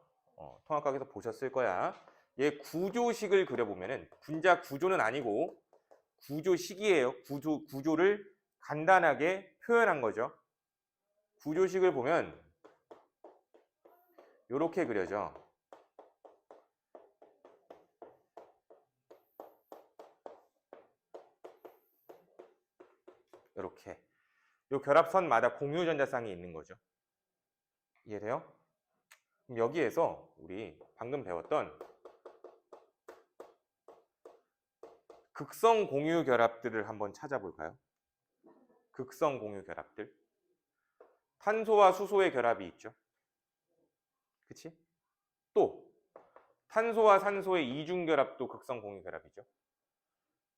통합각에서 보셨을 거야. 얘 구조식을 그려보면은 분자 구조는 아니고 구조식이에요. 구조를 간단하게 표현한 거죠. 구조식을 보면 이렇게 그려져. 이렇게. 요 결합선마다 공유전자쌍이 있는 거죠. 이해돼요? 그럼 여기에서 우리 방금 배웠던 극성 공유 결합들을 한번 찾아볼까요? 극성 공유 결합들. 탄소와 수소의 결합이 있죠. 그치? 또 탄소와 산소의 이중 결합도 극성 공유 결합이죠.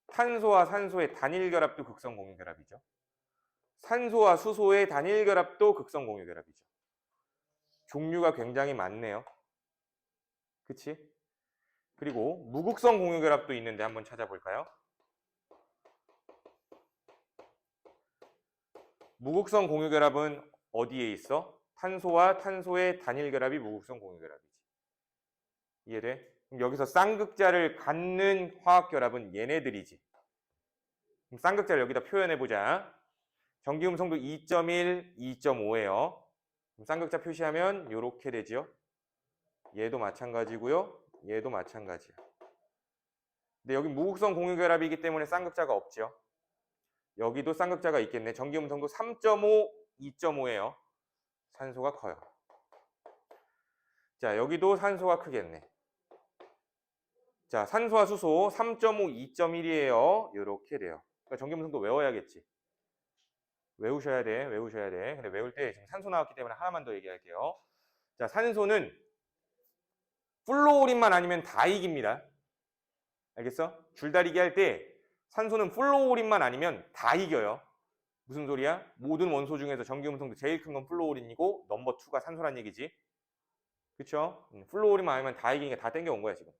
탄소와 산소의 단일 결합도 극성 공유 결합이죠. 산소와 수소의 단일 결합도 극성 공유 결합이죠. 종류가 굉장히 많네요. 그치? 그리고 무극성 공유 결합도 있는데 한번 찾아볼까요? 무극성 공유 결합은 어디에 있어? 탄소와 탄소의 단일 결합이 무극성 공유 결합이지. 이해돼? 그럼 여기서 쌍극자를 갖는 화학 결합은 얘네들이지. 그럼 쌍극자를 여기다 표현해보자. 전기음성도 2.1, 2.5예요. 쌍극자 표시하면 이렇게 되지요. 얘도 마찬가지고요. 얘도 마찬가지야. 근데 여기 무극성 공유 결합이기 때문에 쌍극자가 없죠. 여기도 쌍극자가 있겠네. 전기음성도 3.5, 2.5예요. 산소가 커요. 자, 여기도 산소가 크겠네. 자, 산소와 수소 3.5, 2.1이에요. 이렇게 돼요. 그러니까 전기음성도 외워야겠지. 외우셔야 돼. 근데 외울 때 지금 산소 나왔기 때문에 하나만 더 얘기할게요. 자, 산소는 플로오린만 아니면 다 이깁니다. 알겠어? 줄다리기 할 때 산소는 플로오린만 아니면 다 이겨요. 무슨 소리야? 모든 원소 중에서 전기음성도 제일 큰 건 플로오린이고 넘버 2가 산소란 얘기지. 그쵸? 플로오린만 아니면 다 이기니까 다 땡겨온 거야 지금.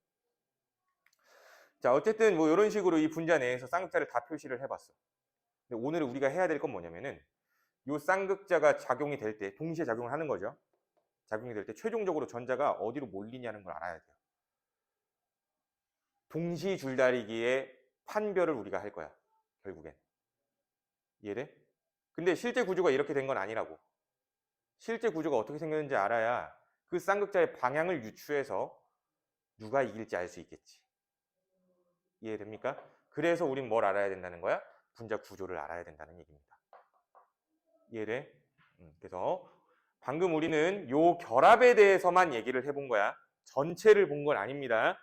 자, 어쨌든 뭐 이런 식으로 이 분자 내에서 쌍극자를 다 표시를 해봤어. 근데 오늘 우리가 해야 될 건 뭐냐면은 이 쌍극자가 작용이 될 때 동시에 작용을 하는 거죠. 작용이 될 때 최종적으로 전자가 어디로 몰리냐는 걸 알아야 돼요. 동시 줄다리기의 판별을 우리가 할 거야. 결국엔. 이해돼? 근데 실제 구조가 이렇게 된 건 아니라고. 실제 구조가 어떻게 생겼는지 알아야 그 쌍극자의 방향을 유추해서 누가 이길지 알 수 있겠지. 이해됩니까? 그래서 우린 뭘 알아야 된다는 거야? 분자 구조를 알아야 된다는 얘기입니다. 이해돼? 그래서 방금 우리는 요 결합에 대해서만 얘기를 해본 거야. 전체를 본 건 아닙니다.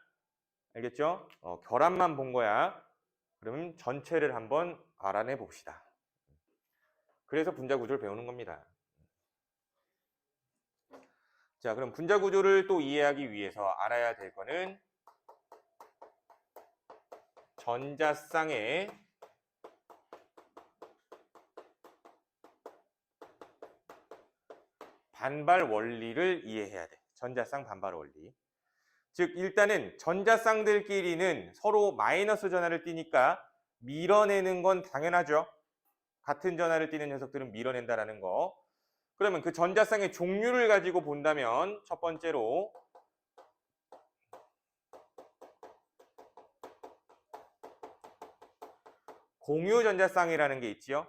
알겠죠? 결합만 본 거야. 그러면 전체를 한번 알아내 봅시다. 그래서 분자 구조를 배우는 겁니다. 자, 그럼 분자 구조를 또 이해하기 위해서 알아야 될 거는 전자쌍의 반발 원리를 이해해야 돼. 전자쌍 반발 원리. 즉 일단은 전자쌍들끼리는 서로 마이너스 전하를 띠니까 밀어내는 건 당연하죠. 같은 전하를 띠는 녀석들은 밀어낸다라는 거. 그러면 그 전자쌍의 종류를 가지고 본다면 첫 번째로 공유 전자쌍이라는 게 있지요.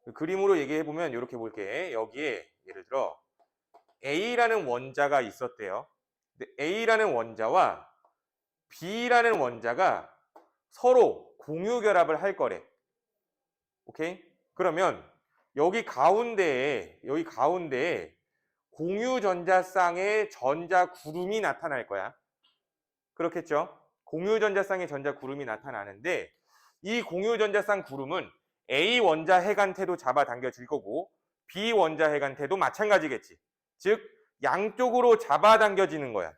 그 그림으로 얘기해 보면 이렇게 볼게. 여기에 예를 들어 A라는 원자가 있었대요. 근데 A라는 원자와 B라는 원자가 서로 공유 결합을 할 거래. 오케이? 그러면 여기 가운데에 공유 전자쌍의 전자 구름이 나타날 거야. 그렇겠죠? 공유 전자쌍의 전자 구름이 나타나는데 이 공유 전자쌍 구름은 A 원자 핵한테도 잡아당겨질 거고 B 원자 핵한테도 마찬가지겠지. 즉 양쪽으로 잡아당겨지는 거야.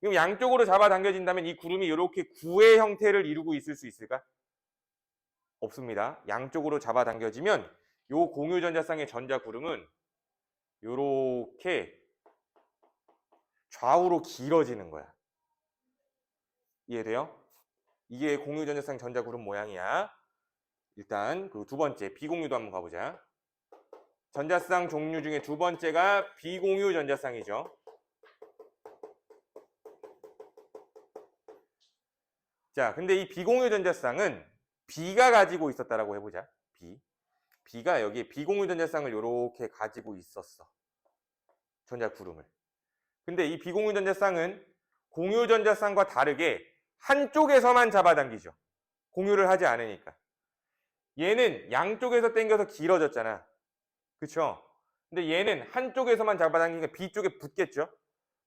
그럼 양쪽으로 잡아당겨진다면 이 구름이 이렇게 구의 형태를 이루고 있을 수 있을까? 없습니다. 양쪽으로 잡아당겨지면 이 공유 전자쌍의 전자 구름은 이렇게 좌우로 길어지는 거야. 이해돼요? 이게 공유 전자쌍 전자 구름 모양이야. 일단 그 두 번째 비공유도 한번 가보자. 전자쌍 종류 중에 두 번째가 비공유 전자쌍이죠. 자, 근데 이 비공유 전자쌍은 B가 가지고 있었다라고 해보자. B가 여기에 비공유 전자쌍을 이렇게 가지고 있었어. 전자 구름을. 근데 이 비공유 전자쌍은 공유 전자쌍과 다르게 한쪽에서만 잡아당기죠. 공유를 하지 않으니까. 얘는 양쪽에서 당겨서 길어졌잖아. 그쵸? 근데 얘는 한쪽에서만 잡아당기니까 B 쪽에 붙겠죠?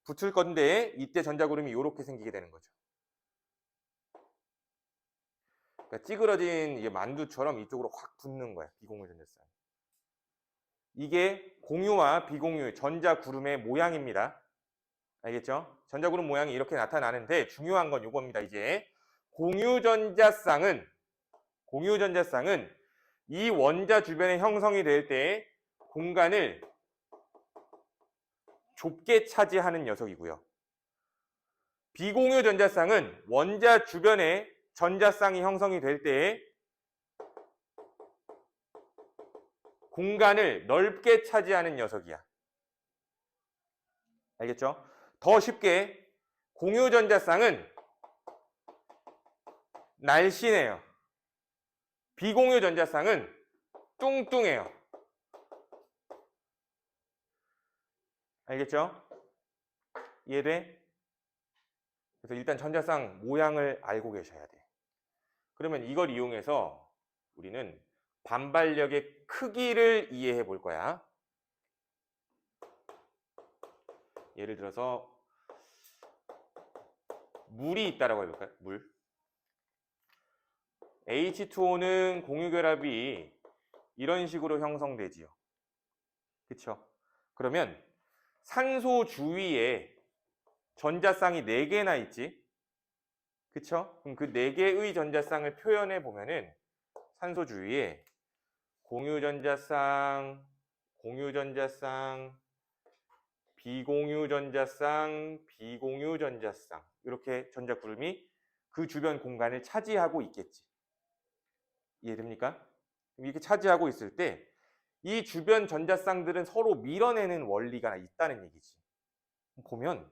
붙을 건데 이때 전자구름이 이렇게 생기게 되는 거죠. 그러니까 찌그러진 이게 만두처럼 이쪽으로 확 붙는 거야. 비공유 전자쌍. 이게 공유와 비공유 전자구름의 모양입니다. 알겠죠? 전자구름 모양이 이렇게 나타나는데 중요한 건 이겁니다. 이제 공유전자쌍은 이 원자 주변에 형성이 될 때 공간을 좁게 차지하는 녀석이고요. 비공유 전자쌍은 원자 주변에 전자쌍이 형성이 될 때 공간을 넓게 차지하는 녀석이야. 알겠죠? 더 쉽게 공유 전자쌍은 날씬해요. 비공유 전자쌍은 뚱뚱해요. 알겠죠? 이해돼? 그래서 일단 전자쌍 모양을 알고 계셔야 돼. 그러면 이걸 이용해서 우리는 반발력의 크기를 이해해 볼 거야. 예를 들어서 물이 있다라고 해볼까요? 물. H2O는 공유결합이 이런 식으로 형성되지요. 그쵸? 그러면 산소 주위에 전자쌍이 4개나 있지? 그쵸? 그럼 그 4개의 전자쌍을 표현해 보면은 산소 주위에 공유전자쌍, 공유전자쌍, 비공유전자쌍, 비공유전자쌍 이렇게 전자구름이 그 주변 공간을 차지하고 있겠지. 이해됩니까? 이렇게 차지하고 있을 때 이 주변 전자쌍들은 서로 밀어내는 원리가 있다는 얘기지. 보면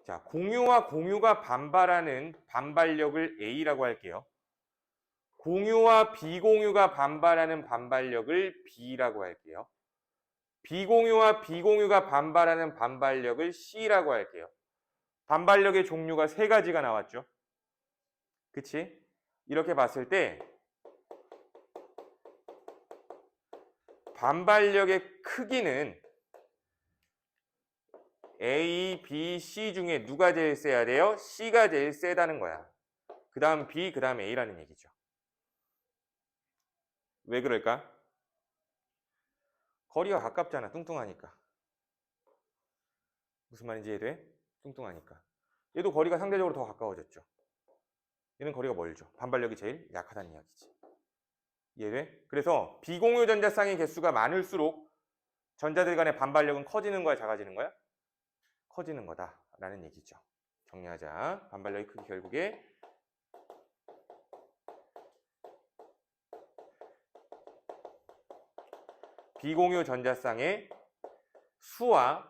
자, 공유와 공유가 반발하는 반발력을 A라고 할게요. 공유와 비공유가 반발하는 반발력을 B라고 할게요. 비공유와 비공유가 반발하는 반발력을 C라고 할게요. 반발력의 종류가 3가지가 나왔죠. 그치? 이렇게 봤을 때 반발력의 크기는 A, B, C 중에 누가 제일 세야 돼요? C가 제일 세다는 거야. 그 다음 B, 그 다음 A라는 얘기죠. 왜 그럴까? 거리가 가깝잖아, 뚱뚱하니까. 무슨 말인지 이해돼? 뚱뚱하니까. 얘도 거리가 상대적으로 더 가까워졌죠. 얘는 거리가 멀죠. 반발력이 제일 약하다는 이야기지. 이해돼? 그래서 비공유 전자쌍의 개수가 많을수록 전자들 간의 반발력은 커지는 거야, 작아지는 거야? 커지는 거다라는 얘기죠. 정리하자. 반발력의 크기 결국에 비공유 전자쌍의 수와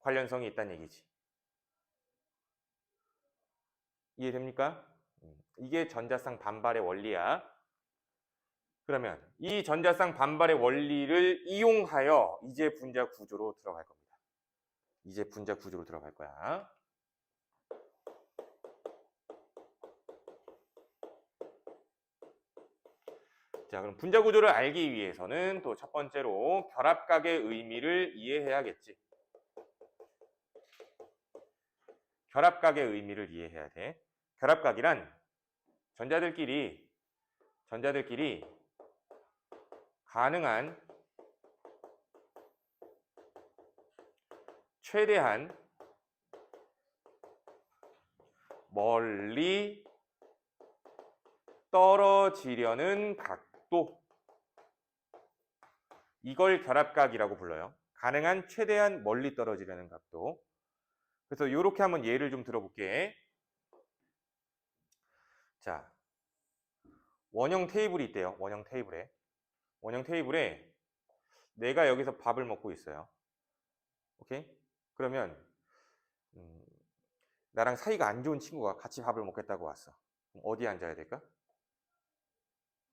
관련성이 있다는 얘기지. 이해됩니까? 이게 전자쌍 반발의 원리야. 그러면 이 전자쌍 반발의 원리를 이용하여 이제 분자 구조로 들어갈 겁니다. 이제 분자 구조로 들어갈 거야. 자, 그럼 분자 구조를 알기 위해서는 또 첫 번째로 결합각의 의미를 이해해야겠지. 결합각의 의미를 이해해야 돼. 결합각이란 전자들끼리 가능한 최대한 멀리 떨어지려는 각도, 이걸 결합각이라고 불러요. 가능한 최대한 멀리 떨어지려는 각도. 그래서 이렇게 한번 예를 좀 들어볼게. 자, 원형 테이블이 있대요. 원형 테이블에 내가 여기서 밥을 먹고 있어요. 오케이? 그러면 나랑 사이가 안 좋은 친구가 같이 밥을 먹겠다고 왔어. 그럼 어디에 앉아야 될까?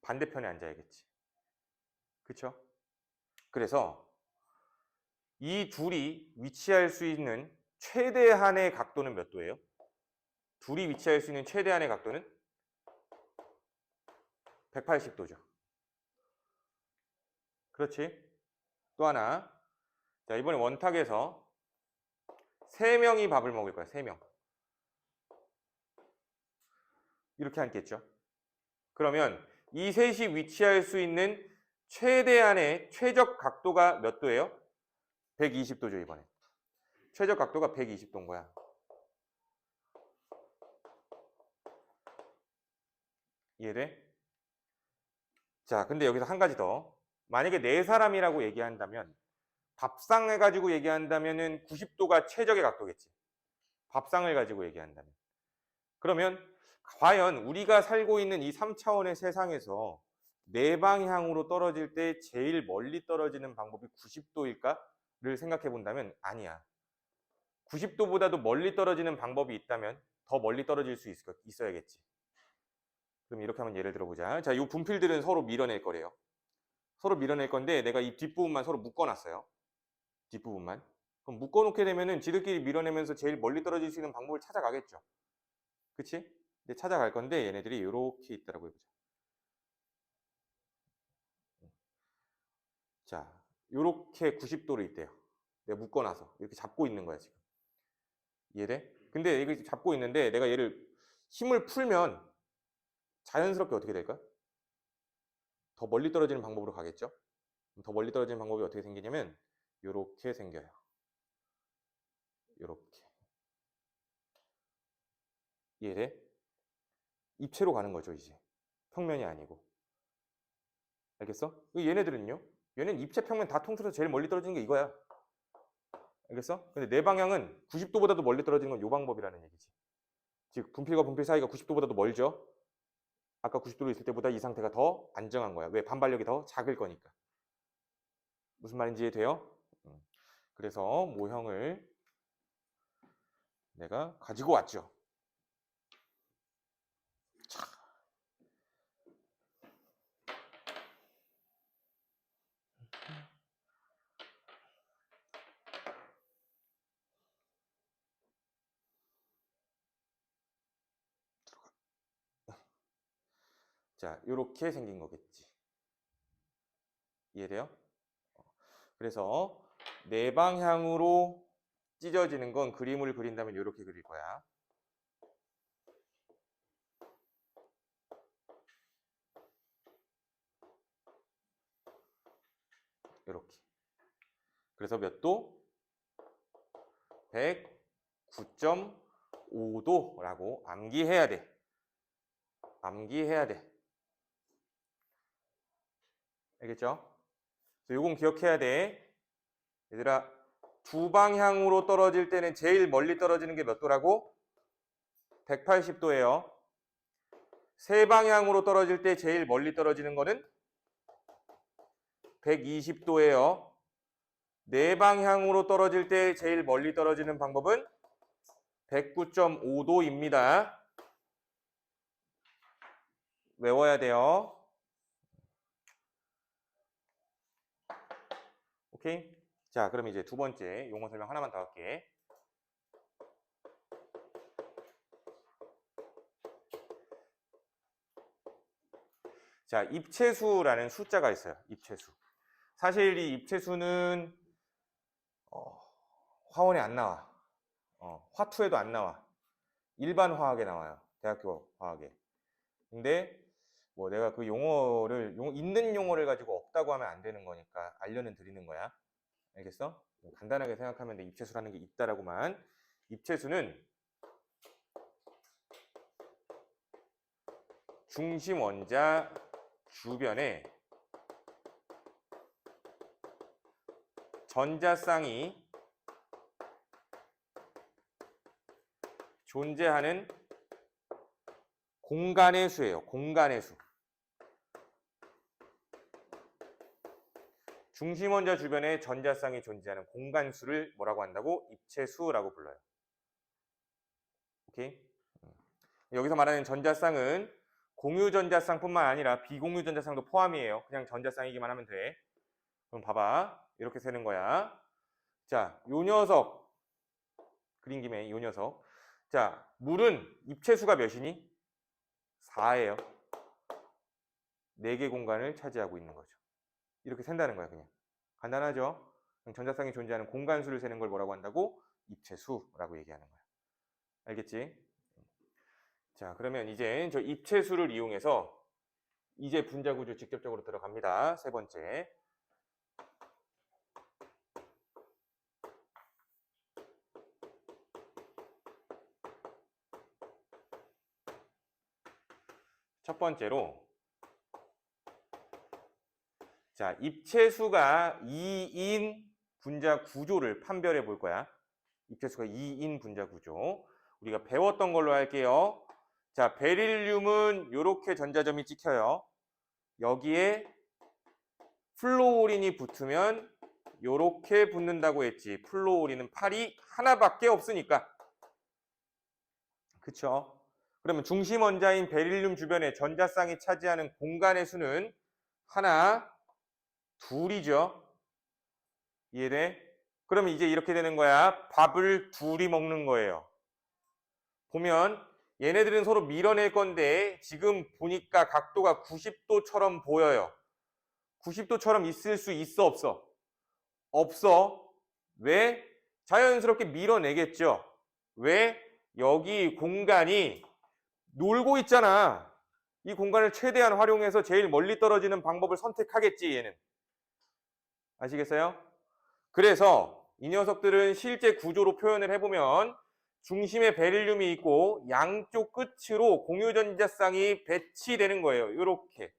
반대편에 앉아야겠지. 그쵸? 그래서 이 둘이 위치할 수 있는 최대한의 각도는 몇 도예요? 둘이 위치할 수 있는 최대한의 각도는 180도죠. 그렇지? 또 하나. 자, 이번에 원탁에서 3명이 밥을 먹을 거야. 3명. 이렇게 앉겠죠. 그러면 이 셋이 위치할 수 있는 최대한의 최적 각도가 몇 도예요? 120도죠, 이번에. 최적 각도가 120도인 거야. 이해돼? 자, 근데 여기서 한 가지 더. 만약에 네 사람이라고 얘기한다면, 밥상을 가지고 얘기한다면은 90도가 최적의 각도겠지. 밥상을 가지고 얘기한다면. 그러면 과연 우리가 살고 있는 이 3차원의 세상에서 네 방향으로 떨어질 때 제일 멀리 떨어지는 방법이 90도일까를 생각해 본다면 아니야. 90도보다도 멀리 떨어지는 방법이 있다면 더 멀리 떨어질 수 있어야겠지. 그럼 이렇게 한번 예를 들어보자. 자, 이 분필들은 서로 밀어낼 거래요. 서로 밀어낼 건데 내가 이 뒷부분만 서로 묶어놨어요. 뒷부분만. 그럼 묶어놓게 되면은 지들끼리 밀어내면서 제일 멀리 떨어질 수 있는 방법을 찾아가겠죠. 그치? 근데 찾아갈 건데 얘네들이 이렇게 있더라고요. 자, 이렇게 90도로 있대요. 내가 묶어놔서 이렇게 잡고 있는 거야 지금. 이해돼? 근데 이거 잡고 있는데 내가 얘를 힘을 풀면 자연스럽게 어떻게 될까? 더 멀리 떨어지는 방법으로 가겠죠? 더 멀리 떨어지는 방법이 어떻게 생기냐면 이렇게 생겨요. 이렇게. 이해돼? 입체로 가는 거죠 이제. 평면이 아니고. 알겠어? 얘네들은요? 얘는 입체 평면 다 통틀어서 제일 멀리 떨어지는 게 이거야. 알겠어? 근데 내 방향은 90도보다도 멀리 떨어지는 건 이 방법이라는 얘기지. 즉 분필과 분필 사이가 90도보다도 멀죠? 아까 90도로 있을 때보다 이 상태가 더 안정한 거야. 왜? 반발력이 더 작을 거니까. 무슨 말인지 이해돼요? 그래서 모형을 내가 가지고 왔죠. 자, 이렇게 생긴 거겠지. 이해돼요? 그래서 내 방향으로 찢어지는 건 그림을 그린다면 이렇게 그릴 거야. 이렇게. 그래서 몇 도? 109.5도라고 암기해야 돼. 암기해야 돼. 알겠죠? 요건 기억해야 돼. 얘들아, 두 방향으로 떨어질 때는 제일 멀리 떨어지는 게 몇 도라고? 180도예요. 세 방향으로 떨어질 때 제일 멀리 떨어지는 거는 120도예요. 네 방향으로 떨어질 때 제일 멀리 떨어지는 방법은 109.5도입니다. 외워야 돼요. 오케이? 자, 그럼 이제 두 번째 용어 설명 하나만 더 할게. 자, 입체수라는 숫자가 있어요. 입체수. 사실 이 입체수는 화원에 안 나와. 화투에도 안 나와. 일반 화학에 나와요. 대학교 화학에. 근데 뭐 내가 그 용어를 있는 용어를 가지고 없다고 하면 안 되는 거니까 알려는 드리는 거야. 알겠어? 간단하게 생각하면 돼. 입체수라는 게 있다라고만. 입체수는 중심 원자 주변에 전자쌍이 존재하는 공간의 수예요. 공간의 수. 중심 원자 주변에 전자쌍이 존재하는 공간수를 뭐라고 한다고? 입체수라고 불러요. 오케이? 여기서 말하는 전자쌍은 공유 전자쌍뿐만 아니라 비공유 전자쌍도 포함이에요. 그냥 전자쌍이기만 하면 돼. 그럼 봐봐. 이렇게 세는 거야. 자, 요 녀석. 그린 김에 요 녀석. 자, 물은 입체수가 몇이니? 4예요. 4개 공간을 차지하고 있는 거죠. 이렇게 센다는 거야, 그냥. 간단하죠? 전자쌍이 존재하는 공간수를 세는 걸 뭐라고 한다고? 입체수라고 얘기하는 거야. 알겠지? 자, 그러면 이제 저 입체수를 이용해서 이제 분자 구조 직접적으로 들어갑니다. 세 번째. 첫 번째로 자, 입체수가 2인 분자 구조를 판별해 볼 거야. 입체수가 2인 분자 구조. 우리가 배웠던 걸로 할게요. 자, 베릴륨은 이렇게 전자점이 찍혀요. 여기에 플로오린이 붙으면 이렇게 붙는다고 했지. 플로오린은 팔이 하나밖에 없으니까. 그쵸? 그러면 중심 원자인 베릴륨 주변에 전자쌍이 차지하는 공간의 수는 하나, 둘이죠. 이해돼? 그러면 이제 이렇게 되는 거야. 밥을 둘이 먹는 거예요. 보면 얘네들은 서로 밀어낼 건데 지금 보니까 각도가 90도처럼 보여요. 90도처럼 있을 수 있어, 없어? 없어. 왜? 자연스럽게 밀어내겠죠. 왜? 여기 공간이 놀고 있잖아. 이 공간을 최대한 활용해서 제일 멀리 떨어지는 방법을 선택하겠지, 얘는. 아시겠어요? 그래서 이 녀석들은 실제 구조로 표현을 해보면 중심에 베릴륨이 있고 양쪽 끝으로 공유전자쌍이 배치되는 거예요. 이렇게.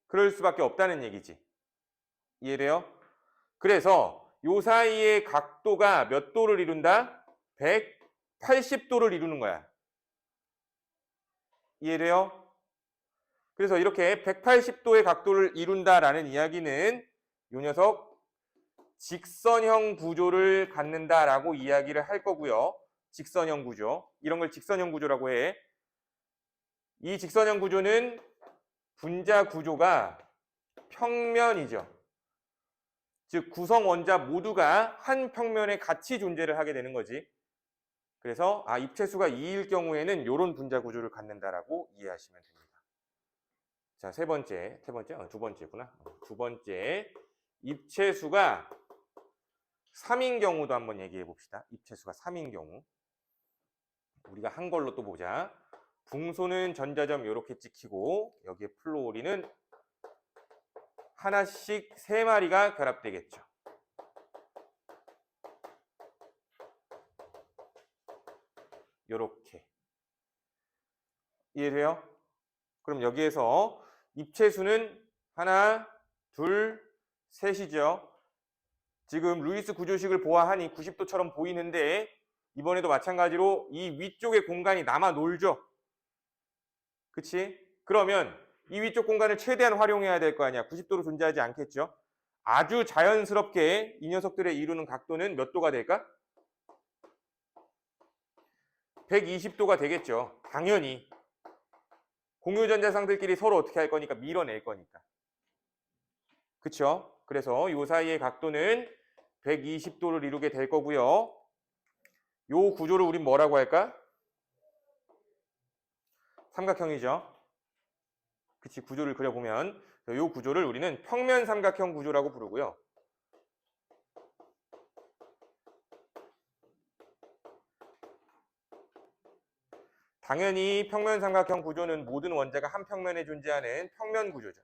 그럴 수밖에 없다는 얘기지. 이해돼요? 그래서 요 사이의 각도가 몇 도를 이룬다? 180도를 이루는 거야. 이해돼요? 그래서 이렇게 180도의 각도를 이룬다라는 이야기는 요 녀석 직선형 구조를 갖는다라고 이야기를 할 거고요. 직선형 구조. 이런 걸 직선형 구조라고 해. 이 직선형 구조는 분자 구조가 평면이죠. 즉 구성 원자 모두가 한 평면에 같이 존재를 하게 되는 거지. 그래서 입체수가 2일 경우에는 이런 분자 구조를 갖는다라고 이해하시면 됩니다. 자, 두 번째구나. 두 번째, 입체수가 3인 경우도 한번 얘기해 봅시다. 입체수가 3인 경우. 우리가 한 걸로 또 보자. 붕소는 전자점 이렇게 찍히고 여기에 플로오린은 하나씩 3마리가 결합되겠죠. 요렇게. 이해돼요? 그럼 여기에서 입체수는 하나, 둘, 셋이죠. 지금 루이스 구조식을 보아하니 90도처럼 보이는데 이번에도 마찬가지로 이 위쪽의 공간이 남아 놀죠. 그치? 그러면 이 위쪽 공간을 최대한 활용해야 될 거 아니야. 90도로 존재하지 않겠죠? 아주 자연스럽게 이 녀석들의 이루는 각도는 몇 도가 될까? 120도가 되겠죠. 당연히. 공유전자쌍들끼리 서로 어떻게 할 거니까 밀어낼 거니까. 그쵸? 그래서 이 사이의 각도는 120도를 이루게 될 거고요. 요 구조를 우린 뭐라고 할까? 삼각형이죠. 그치, 구조를 그려보면 이 구조를 우리는 평면 삼각형 구조라고 부르고요. 당연히 평면 삼각형 구조는 모든 원자가 한 평면에 존재하는 평면 구조죠.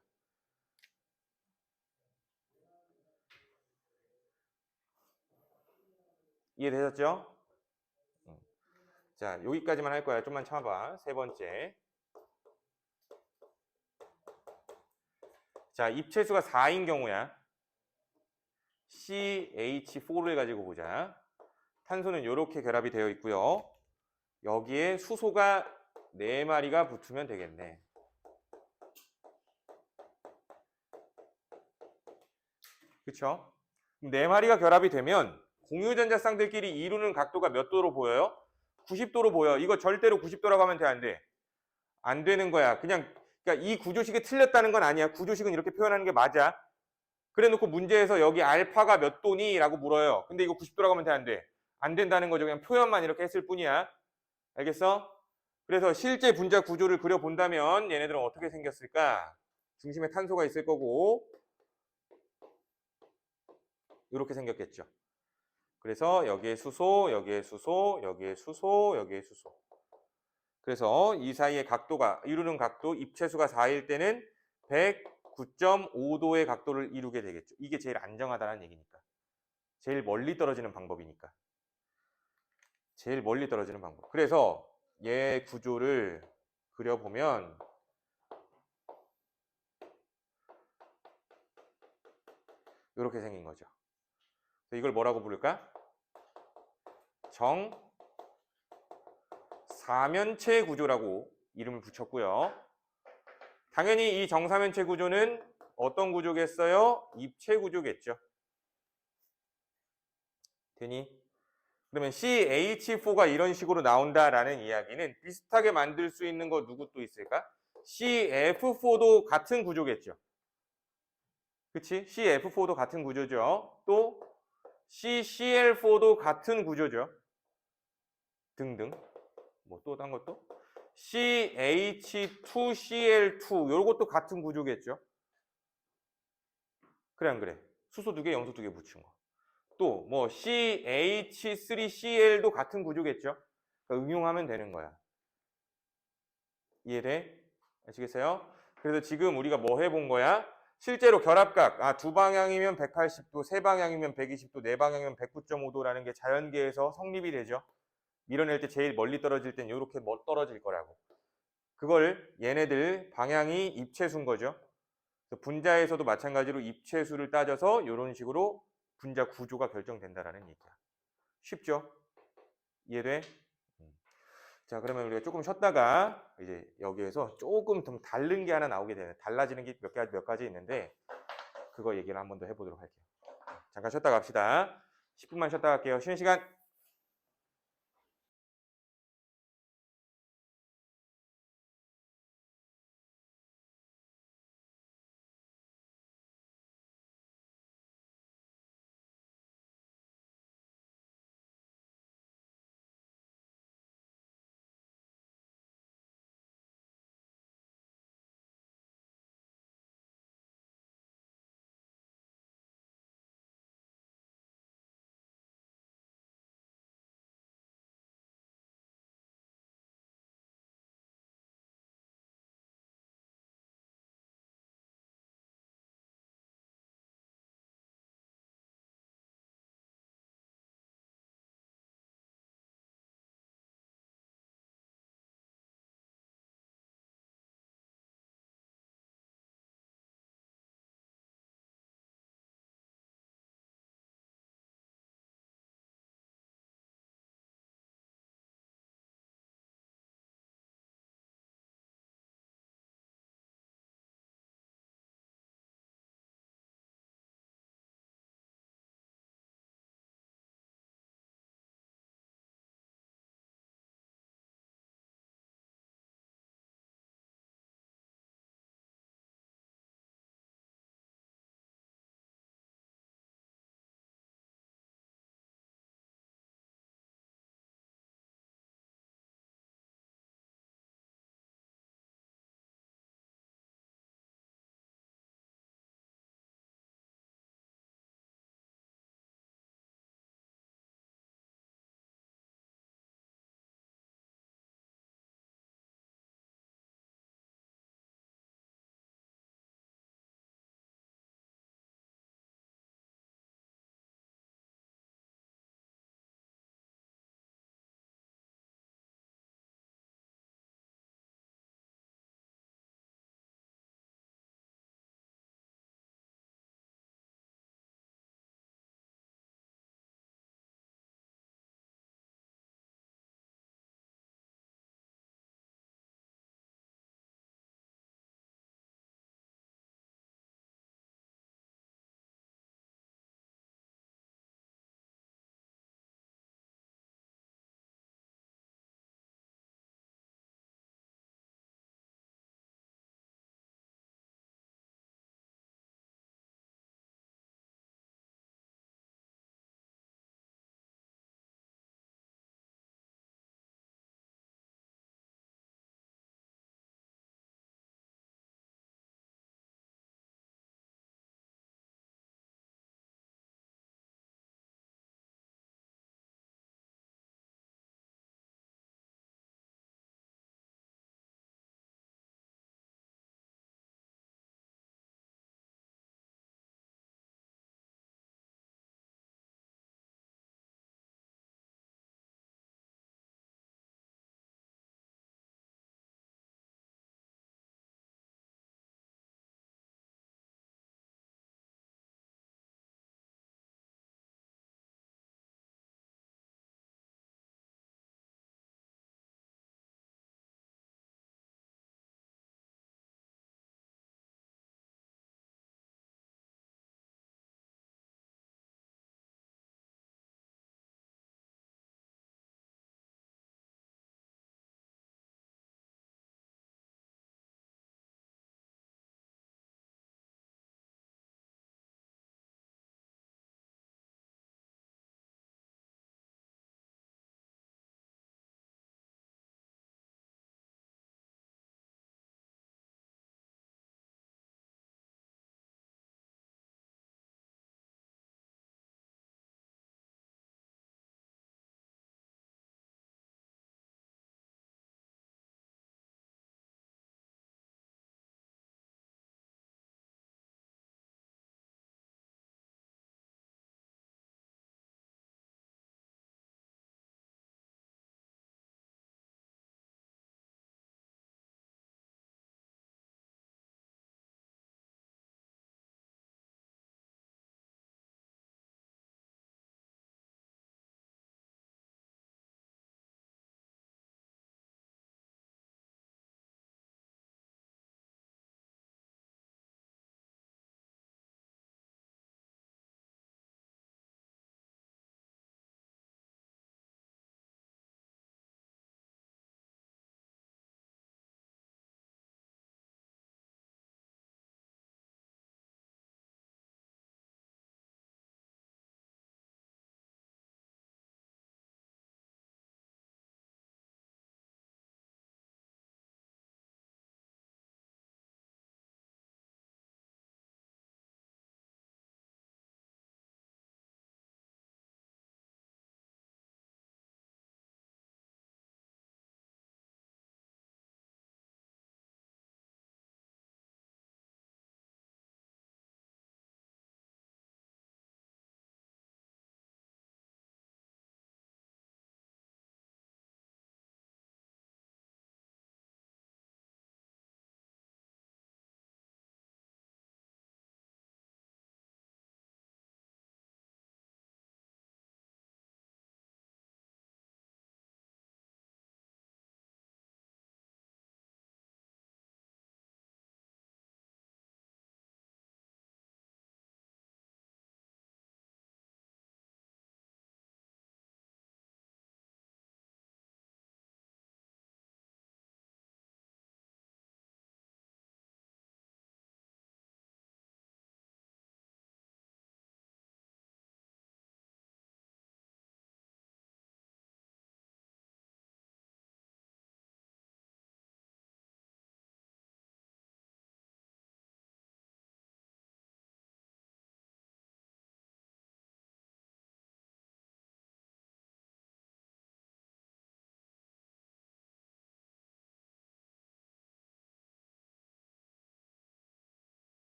이해되셨죠? 자, 여기까지만 할 거야. 좀만 참아봐. 세 번째. 자, 입체수가 4인 경우야. CH4를 가지고 보자. 탄소는 이렇게 결합이 되어 있고요. 여기에 수소가 4마리가 붙으면 되겠네. 그쵸? 4마리가 결합이 되면 공유전자쌍들끼리 이루는 각도가 몇 도로 보여요? 90도로 보여. 이거 절대로 90도라고 하면 돼, 안 돼? 안 되는 거야. 그러니까 이 구조식이 틀렸다는 건 아니야. 구조식은 이렇게 표현하는 게 맞아. 그래 놓고 문제에서 여기 알파가 몇 도니? 라고 물어요. 근데 이거 90도라고 하면 돼, 안 돼? 안 된다는 거죠. 그냥 표현만 이렇게 했을 뿐이야. 알겠어? 그래서 실제 분자 구조를 그려본다면 얘네들은 어떻게 생겼을까? 중심에 탄소가 있을 거고 이렇게 생겼겠죠. 그래서 여기에 수소, 여기에 수소, 여기에 수소, 여기에 수소. 그래서 이 사이의 각도가 이루는 각도 입체수가 4일 때는 109.5도의 각도를 이루게 되겠죠. 이게 제일 안정하다는 얘기니까. 제일 멀리 떨어지는 방법이니까. 제일 멀리 떨어지는 방법. 그래서 얘 구조를 그려보면 이렇게 생긴 거죠. 이걸 뭐라고 부를까? 정사면체 구조라고 이름을 붙였고요. 당연히 이 정사면체 구조는 어떤 구조겠어요? 입체 구조겠죠. 되니? 그러면 CH4가 이런 식으로 나온다라는 이야기는 비슷하게 만들 수 있는 거 누구 또 있을까? CF4도 같은 구조겠죠. 그치? CF4도 같은 구조죠. 또 CCl4도 같은 구조죠. 등등. 뭐 또 딴 것도? CH2CL2 요것도 같은 구조겠죠. 그래 안 그래? 수소 2개, 염소 2개 붙인 거. 또 뭐 CH3CL도 같은 구조겠죠. 그러니까 응용하면 되는 거야. 이해돼? 아시겠어요? 그래서 지금 우리가 뭐 해본 거야? 실제로 결합각, 두 방향이면 180도, 세 방향이면 120도, 네 방향이면 109.5도라는 게 자연계에서 성립이 되죠. 밀어낼 때 제일 멀리 떨어질 땐 이렇게 떨어질 거라고. 그걸 얘네들 방향이 입체수인 거죠. 분자에서도 마찬가지로 입체수를 따져서 이런 식으로 분자 구조가 결정된다라는 얘기야. 쉽죠? 이해돼? 자, 그러면 우리가 조금 쉬었다가 이제 여기에서 조금 좀 다른 게 하나 나오게 되네. 달라지는 게 몇 가지 있는데 그거 얘기를 한 번 더 해보도록 할게요. 잠깐 쉬었다 갑시다. 10분만 쉬었다 갈게요. 쉬는 시간.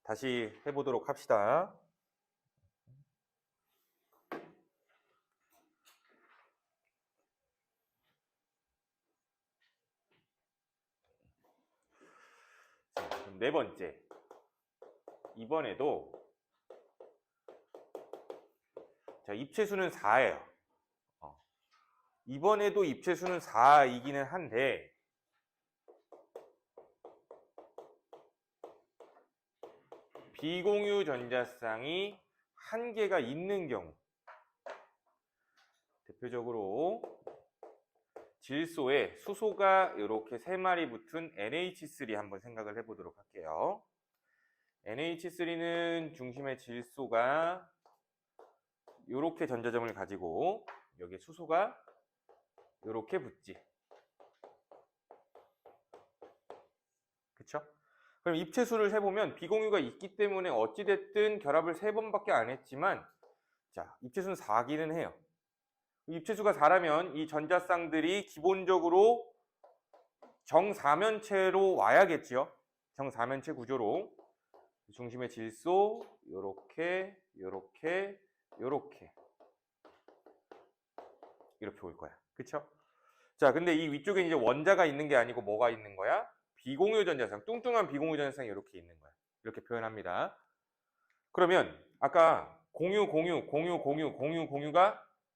다시 해보도록 합시다. 자, 그럼 네 번째. 이번에도 자, 입체수는 4예요. 이번에도 입체수는 4이기는 한데 비공유 전자쌍이 한 개가 있는 경우, 대표적으로 질소에 수소가 이렇게 3마리 붙은 NH3 한번 생각을 해보도록 할게요. NH3는 중심의 질소가 이렇게 전자점을 가지고 여기에 수소가 이렇게 붙지. 그쵸? 그럼 입체수를 세보면 비공유가 있기 때문에 어찌됐든 결합을 3번밖에 안 했지만, 자, 입체수는 4기는 해요. 입체수가 4라면 이 전자쌍들이 기본적으로 정사면체로 와야겠지요. 정사면체 구조로. 중심의 질소, 요렇게, 요렇게, 요렇게. 이렇게 올 거야. 그쵸? 자, 근데 이 위쪽에 이제 원자가 있는 게 아니고 뭐가 있는 거야? 비공유 전자쌍, 뚱뚱한 비공유 전자쌍이 이렇게 있는 거야. 이렇게 표현합니다. 그러면 아까 공유가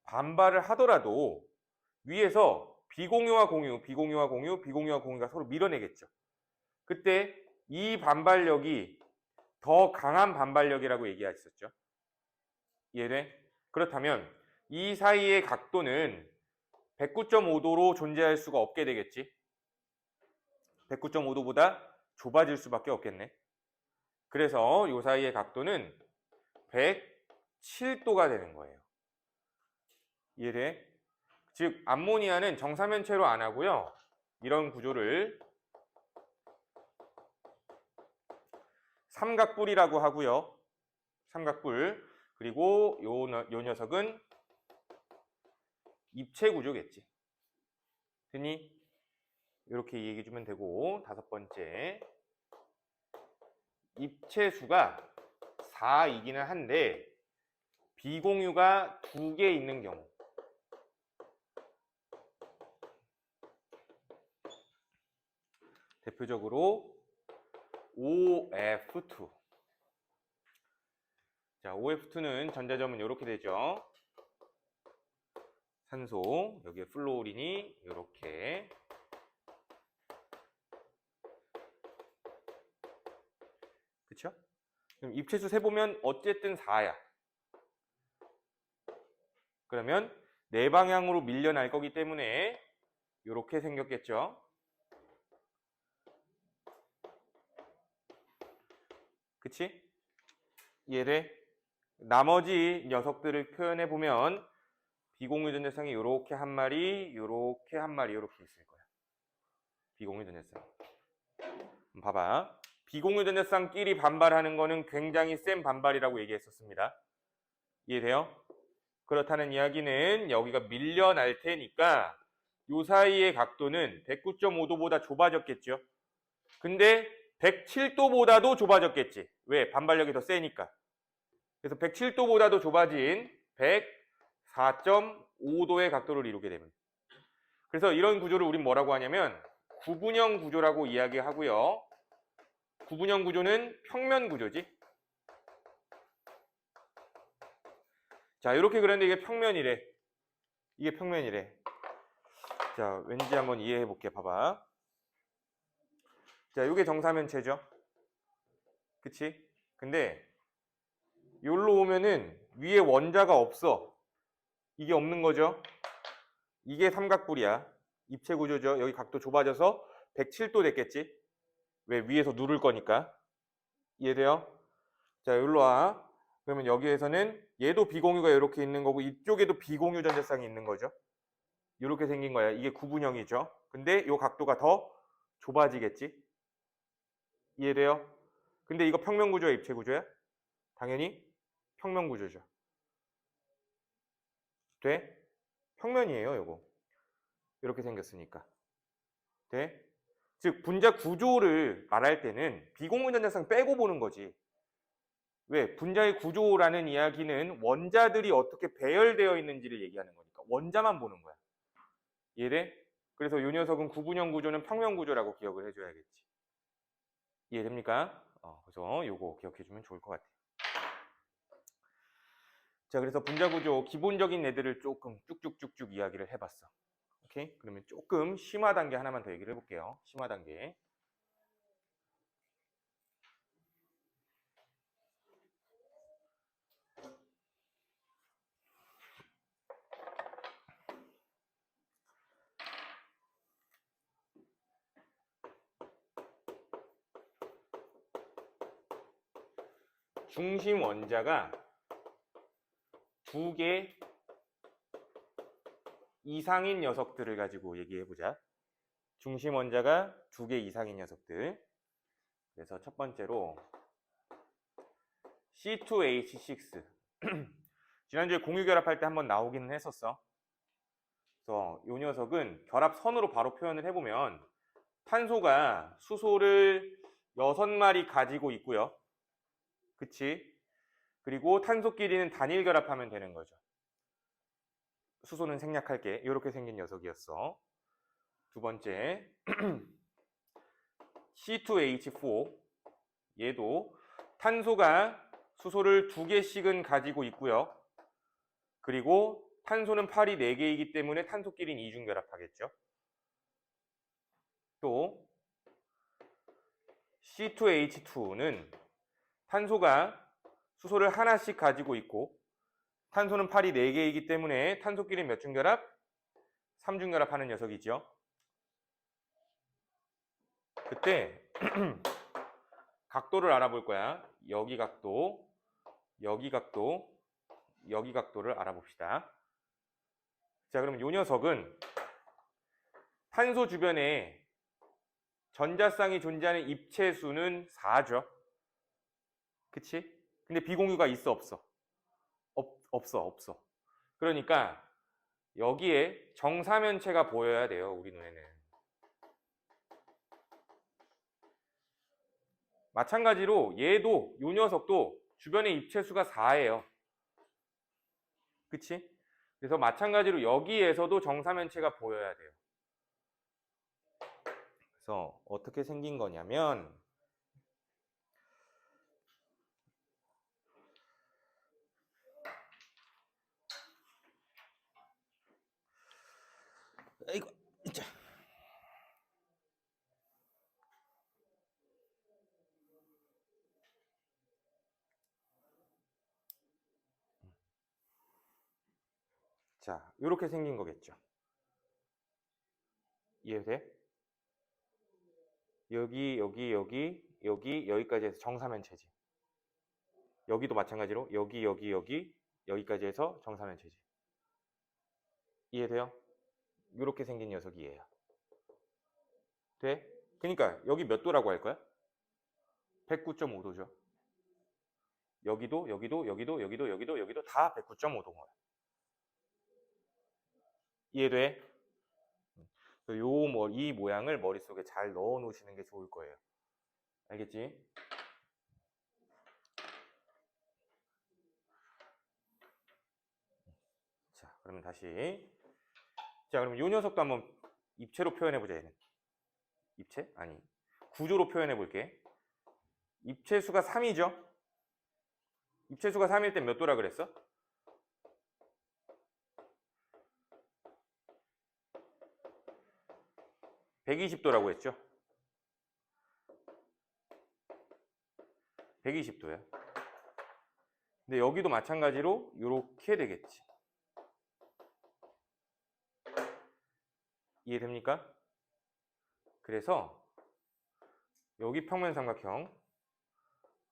반발을 하더라도 위에서 비공유와 공유가 서로 밀어내겠죠. 그때 이 반발력이 더 강한 반발력이라고 얘기했었죠. 이해돼? 그렇다면 이 사이의 각도는 109.5도로 존재할 수가 없게 되겠지. 109.5도보다 좁아질 수밖에 없겠네. 그래서 이 사이의 각도는 107도가 되는 거예요. 이해돼? 즉 암모니아는 정사면체로 안 하고요. 이런 구조를 삼각뿔이라고 하고요. 삼각뿔. 그리고 요 녀석은 입체 구조겠지. 됐니? 이렇게 얘기해 주면 되고, 5번째. 입체수가 4이기는 한데 비공유가 2개 있는 경우. 대표적으로 OF2. 자, OF2는 전자점은 이렇게 되죠. 산소, 여기에 플로린이 이렇게. 그쵸? 그럼 입체수 세보면 어쨌든 4야. 그러면 네 방향으로 밀려날 거기 때문에 이렇게 생겼겠죠. 그치? 이해돼? 나머지 녀석들을 표현해 보면 비공유 전자쌍이 이렇게 한 마리, 이렇게 한 마리, 이렇게 있을 거야. 비공유 전자쌍. 봐봐. 비공유 전자쌍끼리 반발하는 거는 굉장히 센 반발이라고 얘기했었습니다. 이해돼요? 그렇다는 이야기는 여기가 밀려날 테니까 요 사이의 각도는 109.5도보다 좁아졌겠죠. 근데 107도보다도 좁아졌겠지. 왜? 반발력이 더 세니까. 그래서 107도보다도 좁아진 104.5도의 각도를 이루게 됩니다. 그래서 이런 구조를 우린 뭐라고 하냐면 구분형 구조라고 이야기하고요. 구분형 구조는 평면 구조지. 자, 이렇게 그렸는데 이게 평면이래. 이게 평면이래. 자, 왠지 한번 이해해 볼게. 봐봐. 자, 이게 정사면체죠. 그치? 근데 여기로 오면은 위에 원자가 없어. 이게 없는 거죠. 이게 삼각뿔이야. 입체 구조죠. 여기 각도 좁아져서 107도 됐겠지. 왜? 위에서 누를 거니까. 이해돼요? 자, 여기로 와. 그러면 여기에서는 얘도 비공유가 이렇게 있는 거고 이쪽에도 비공유 전자쌍이 있는 거죠. 이렇게 생긴 거야. 이게 구분형이죠. 근데 이 각도가 더 좁아지겠지. 이해돼요? 근데 이거 평면 구조야, 입체 구조야? 당연히 평면 구조죠. 돼? 평면이에요, 요거. 이렇게 생겼으니까. 돼? 즉 분자 구조를 말할 때는 비공유 전자쌍 빼고 보는 거지. 왜? 분자의 구조라는 이야기는 원자들이 어떻게 배열되어 있는지를 얘기하는 거니까 원자만 보는 거야. 이해돼? 그래서 이 녀석은 구분형 구조는 평면 구조라고 기억을 해줘야겠지. 이해됩니까? 그래서 요거 기억해주면 좋을 것 같아요. 자, 그래서 분자 구조 기본적인 애들을 조금 쭉쭉쭉쭉 이야기를 해봤어. 오케이? 그러면 조금 심화 단계 하나만 더 얘기를 해볼게요. 심화 단계. 중심 원자가 2개 이상인 녀석들을 가지고 얘기해보자. 중심 원자가 2개 이상인 녀석들. 그래서 첫 번째로 C2H6. 지난주에 공유결합할 때 한번 나오기는 했었어. 그래서 이 녀석은 결합선으로 바로 표현을 해보면 탄소가 수소를 6마리 가지고 있고요. 그치? 그리고 탄소끼리는 단일 결합하면 되는 거죠. 수소는 생략할게. 이렇게 생긴 녀석이었어. 두 번째 C2H4. 얘도 탄소가 수소를 2개씩은 가지고 있고요. 그리고 탄소는 팔이 4개이기 때문에 탄소끼리는 이중결합하겠죠. 또 C2H2는 탄소가 수소를 하나씩 가지고 있고 탄소는 팔이 4개이기 때문에 탄소끼리 몇 중결합? 3중결합하는 녀석이죠. 그때 각도를 알아볼 거야. 여기 각도, 여기 각도, 여기 각도를 알아봅시다. 자, 그럼 이 녀석은 탄소 주변에 전자쌍이 존재하는 입체수는 4죠. 그치? 근데 비공유가 있어, 없어? 없어. 그러니까 여기에 정사면체가 보여야 돼요, 우리 눈에는. 마찬가지로 얘도, 이 녀석도 주변에 입체수가 4예요. 그치? 그래서 마찬가지로 여기에서도 정사면체가 보여야 돼요. 그래서 어떻게 생긴 거냐면 이거 진짜. 자, 이렇게 생긴 거겠죠. 이해돼? 여기까지 해서 정사면체지. 여기도 마찬가지로 여기까지 해서 정사면체지. 이해돼요? 이렇게 생긴 녀석이에요. 돼? 그러니까 여기 몇 도라고 할 거야? 109.5도죠. 여기도 다 109.5도인 거야. 이해돼? 이 모양을 머릿속에 잘 넣어 놓으시는 게 좋을 거예요. 알겠지? 자, 그러면 다시. 자, 그럼 이 녀석도 한번 입체로 표현해 보자, 얘는. 입체? 아니. 구조로 표현해 볼게. 입체수가 3이죠? 입체수가 3일 때 몇 도라 그랬어? 120도라고 했죠? 120도야. 근데 여기도 마찬가지로 이렇게 되겠지. 이해됩니까? 그래서 여기 평면삼각형,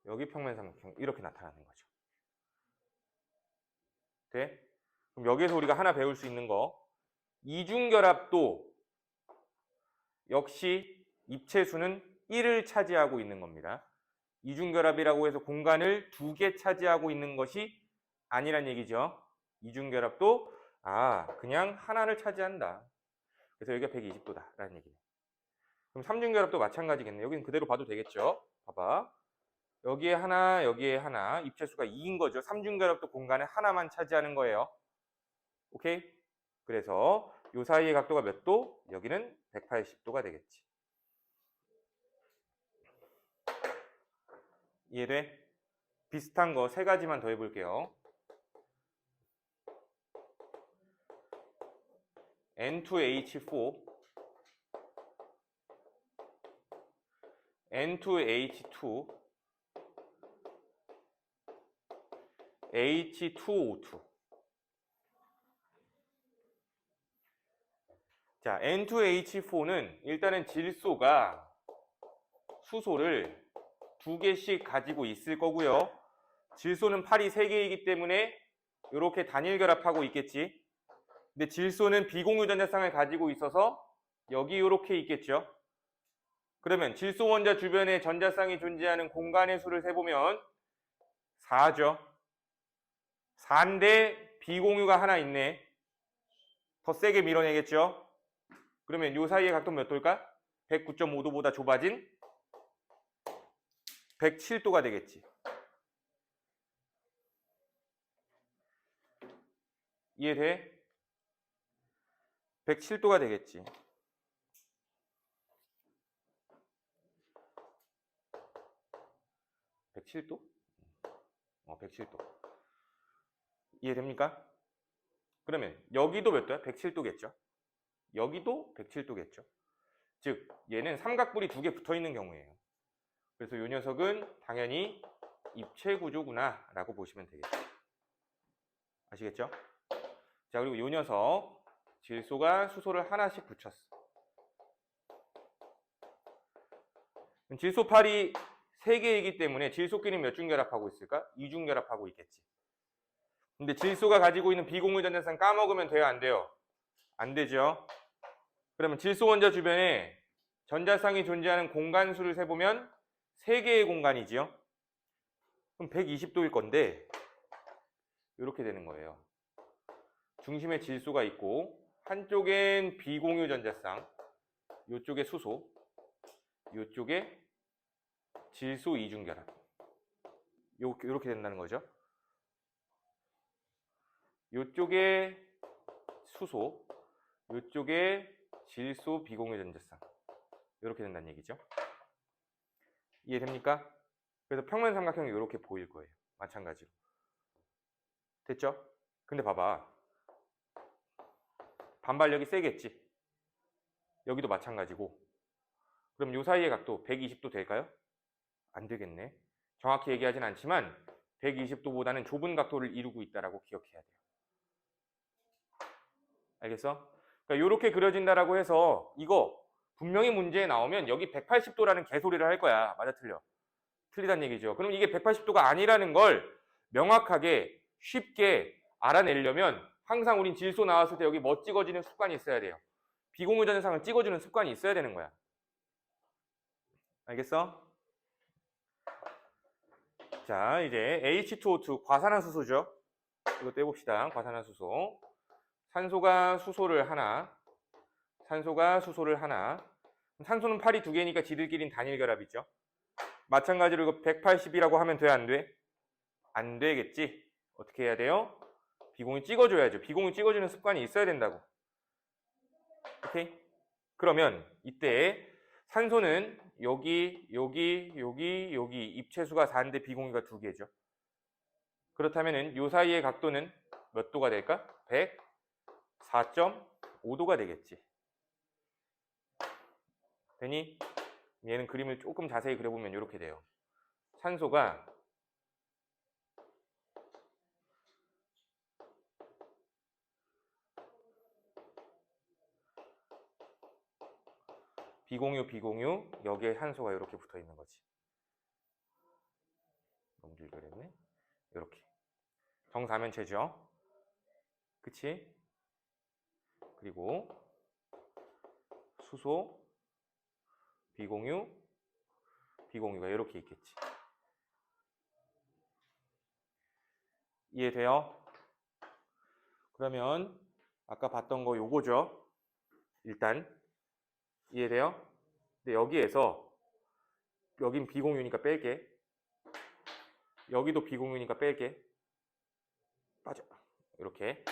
여기 평면삼각형 이렇게 나타나는 거죠. 돼? 그럼 여기에서 우리가 하나 배울 수 있는 거, 이중결합도 역시 입체수는 1을 차지하고 있는 겁니다. 이중결합이라고 해서 공간을 2개 차지하고 있는 것이 아니란 얘기죠. 이중결합도 그냥 하나를 차지한다. 그래서 여기가 120도다 라는 얘기네. 그럼 3중결합도 마찬가지겠네. 여기는 그대로 봐도 되겠죠. 봐봐. 여기에 하나, 여기에 하나, 입체수가 2인 거죠. 삼중결합도 공간을 하나만 차지하는 거예요. 오케이? 그래서 요 사이의 각도가 몇 도? 여기는 180도가 되겠지. 이해돼? 비슷한 거 세 가지만 더 해볼게요. N2H4, N2H2, H2O2. 자, N2H4는 일단은 질소가 수소를 2개씩 가지고 있을 거고요. 질소는 팔이 3개이기 때문에 이렇게 단일 결합하고 있겠지. 근데 질소는 비공유 전자쌍을 가지고 있어서 여기 이렇게 있겠죠. 그러면 질소 원자 주변에 전자쌍이 존재하는 공간의 수를 세보면 4죠. 4인데 비공유가 하나 있네. 더 세게 밀어내겠죠. 그러면 요 사이의 각도는 몇 도일까? 109.5도보다 좁아진 107도가 되겠지. 이해돼? 107도가 되겠지. (107도) 107도. 이해됩니까? 그러면 여기도 몇 도야? 107도겠죠. 여기도 107도겠죠. 즉 얘는 삼각뿔이 2개 붙어있는 경우예요. 그래서 이 녀석은 당연히 입체 구조구나 라고 보시면 되겠죠. 아시겠죠? 자, 그리고 이 녀석 질소가 수소를 하나씩 붙였어. 질소팔이 3개이기 때문에 질소끼리는 몇 중 결합하고 있을까? 2중 결합하고 있겠지. 근데 질소가 가지고 있는 비공유 전자쌍 까먹으면 돼요? 안 돼요? 안 되죠. 그러면 질소 원자 주변에 전자쌍이 존재하는 공간수를 세보면 3개의 공간이지요. 그럼 120도일 건데 이렇게 되는 거예요. 중심에 질소가 있고 한쪽엔 비공유 전자쌍, 이쪽에 수소, 이쪽에 질소 이중 결합. 이렇게 된다는 거죠. 이쪽에 수소, 이쪽에 질소 비공유 전자쌍. 이렇게 된다는 얘기죠. 이해됩니까? 그래서 평면 삼각형이 이렇게 보일 거예요. 마찬가지로. 됐죠? 근데 봐봐. 반발력이 세겠지. 여기도 마찬가지고. 그럼 이 사이의 각도 120도 될까요? 안 되겠네. 정확히 얘기하진 않지만 120도보다는 좁은 각도를 이루고 있다라고 기억해야 돼요. 알겠어? 그러니까 이렇게 그려진다라고 해서 이거 분명히 문제에 나오면 여기 180도라는 개소리를 할 거야. 맞아, 틀려? 틀리단 얘기죠. 그럼 이게 180도가 아니라는 걸 명확하게 쉽게 알아내려면 항상 우린 질소 나왔을 때 여기 뭐 찍어주는 습관이 있어야 돼요. 비공유 전자쌍을 찍어주는 습관이 있어야 되는 거야. 알겠어? 자, 이제 H2O2 과산화수소죠. 이거 떼봅시다. 과산화수소. 산소가 수소를 하나, 산소가 수소를 하나. 산소는 팔이 2개니까 지들끼리는 단일 결합이죠. 마찬가지로 이거 180이라고 하면 돼, 안 돼? 안 되겠지. 어떻게 해야 돼요? 비공유 찍어줘야죠. 비공유 찍어주는 습관이 있어야 된다고. 오케이? 그러면 이때 산소는 여기, 여기, 여기, 여기 입체수가 4인데 비공유가 2개죠. 그렇다면 이 사이의 각도는 몇 도가 될까? 104.5도가 되겠지. 되니? 얘는 그림을 조금 자세히 그려보면 이렇게 돼요. 산소가 비공유, 여기에 산소가 이렇게 붙어 있는 거지. 너무 길게 그렸네. 이렇게. 정사면체죠. 그치? 그리고 수소, 비공유가 이렇게 있겠지. 이해돼요? 그러면 아까 봤던 거 요거죠. 일단 이해돼요? 근데 여기에서 여긴 비공유니까 뺄게. 여기도 비공유니까 뺄게. 빠져. 이렇게.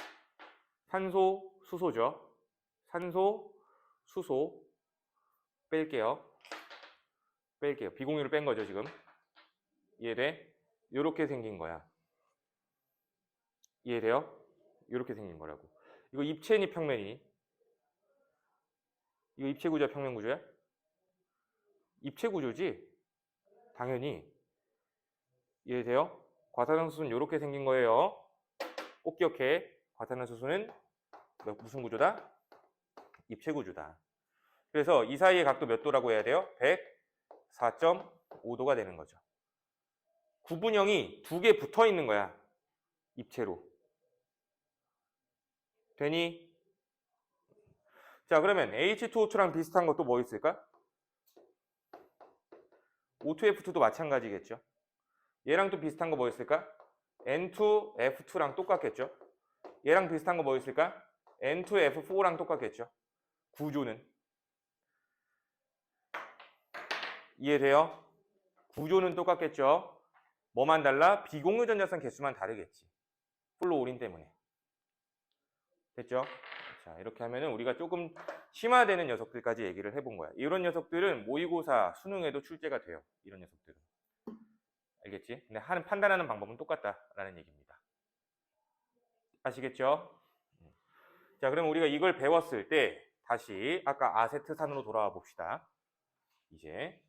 산소, 수소죠. 산소, 수소 뺄게요. 뺄게요. 비공유를 뺀 거죠, 지금. 이해돼? 이렇게 생긴 거야. 이해돼요? 이렇게 생긴 거라고. 이거 입체니 평면이니? 이거 입체 구조야, 평면 구조야? 입체 구조지? 당연히. 이해돼요? 과산화수소는 이렇게 생긴 거예요. 꼭 기억해. 과산화수소는 무슨 구조다? 입체 구조다. 그래서 이 사이의 각도 몇 도라고 해야 돼요? 104.5도가 되는 거죠. 구분형이 두 개 붙어 있는 거야. 입체로. 되니? 자, 그러면 H2O2랑 비슷한 것도 뭐 있을까? O2F2도 마찬가지겠죠. 얘랑 또 비슷한 거 뭐 있을까? N2F2랑 똑같겠죠. 얘랑 비슷한 거 뭐 있을까? N2F4랑 똑같겠죠. 구조는. 이해돼요? 구조는 똑같겠죠. 뭐만 달라? 비공유 전자쌍 개수만 다르겠지. 플로우린 때문에. 됐죠? 자, 이렇게 하면은 우리가 조금 심화되는 녀석들까지 얘기를 해본 거야. 이런 녀석들은 모의고사, 수능에도 출제가 돼요. 이런 녀석들은. 알겠지? 근데 판단하는 방법은 똑같다라는 얘기입니다. 아시겠죠? 자, 그럼 우리가 이걸 배웠을 때 다시 아까 아세트산으로 돌아와 봅시다. 이제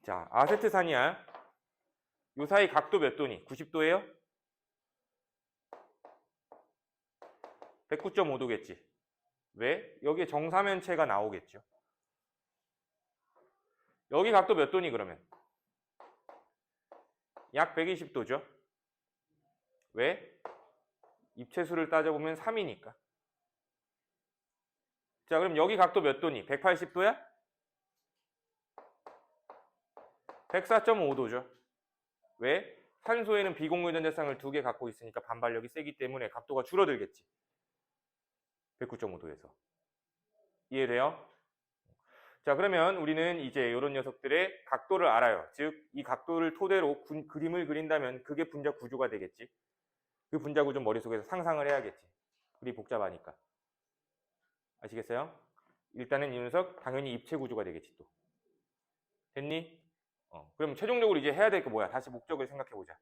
자, 아세트산이야. 요 사이 각도 몇 도니? 90도예요? 109.5도겠지. 왜? 여기에 정사면체가 나오겠죠. 여기 각도 몇 도니 그러면? 약 120도죠. 왜? 입체수를 따져보면 3이니까. 자, 그럼 여기 각도 몇 도니? 180도야? 104.5도죠. 왜? 산소에는 비공유 전자쌍을 두 개 갖고 있으니까 반발력이 세기 때문에 각도가 줄어들겠지. 109.5도에서. 이해돼요? 자, 그러면 우리는 이제 이런 녀석들의 각도를 알아요. 즉, 이 각도를 토대로 그림을 그린다면 그게 분자 구조가 되겠지. 그 분자 구조 머릿속에서 상상을 해야겠지. 그리 복잡하니까. 아시겠어요? 일단은 이 녀석 당연히 입체 구조가 되겠지 또. 됐니? 그럼 최종적으로 이제 해야 될 게 뭐야? 다시 목적을 생각해보자.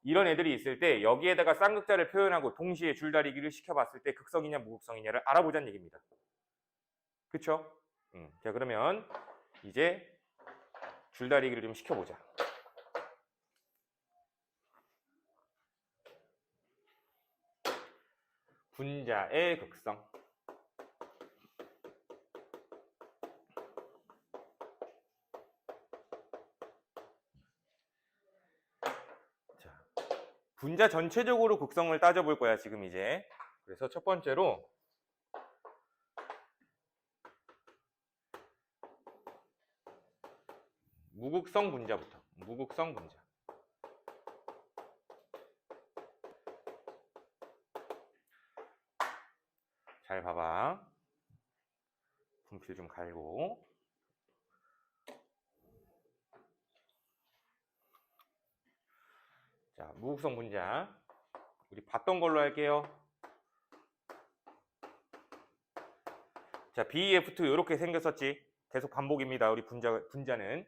이런 애들이 있을 때 여기에다가 쌍극자를 표현하고 동시에 줄다리기를 시켜봤을 때 극성이냐 무극성이냐를 알아보자는 얘기입니다. 그쵸? 자, 그러면 이제 줄다리기를 좀 시켜보자. 분자의 극성. 자, 분자 전체적으로 극성을 따져볼 거야, 지금 이제. 그래서 첫 번째로 무극성 분자부터. 무극성 분자. 잘 봐봐. 분필 좀 갈고. 자, 무극성 분자. 우리 봤던 걸로 할게요. 자, BF2 이렇게 생겼었지. 계속 반복입니다. 우리 분자는.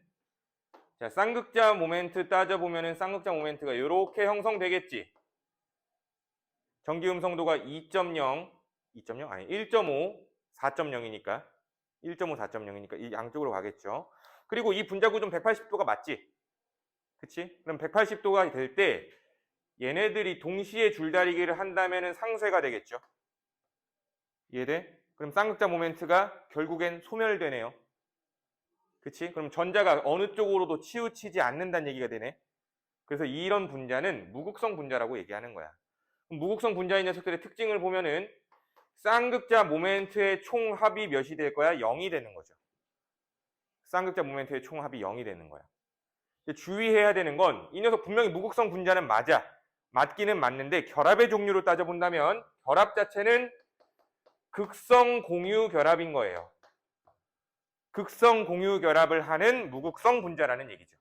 자, 쌍극자 모멘트 따져보면은 쌍극자 모멘트가 이렇게 형성되겠지. 전기 음성도가 2.0 아니 1.5, 4.0이니까 1.5, 4.0이니까 이 양쪽으로 가겠죠. 그리고 이 분자 구조는 180도가 맞지? 그치? 그럼 180도가 될 때 얘네들이 동시에 줄다리기를 한다면은 상쇄가 되겠죠. 이해돼? 그럼 쌍극자 모멘트가 결국엔 소멸되네요. 그치? 그럼 전자가 어느 쪽으로도 치우치지 않는다는 얘기가 되네. 그래서 이런 분자는 무극성 분자라고 얘기하는 거야. 무극성 분자인 녀석들의 특징을 보면은 쌍극자 모멘트의 총합이 몇이 될 거야? 0이 되는 거죠. 쌍극자 모멘트의 총합이 0이 되는 거야. 주의해야 되는 건 이 녀석 분명히 무극성 분자는 맞아. 맞기는 맞는데 결합의 종류로 따져본다면 결합 자체는 극성 공유 결합인 거예요. 극성 공유 결합을 하는 무극성 분자라는 얘기죠.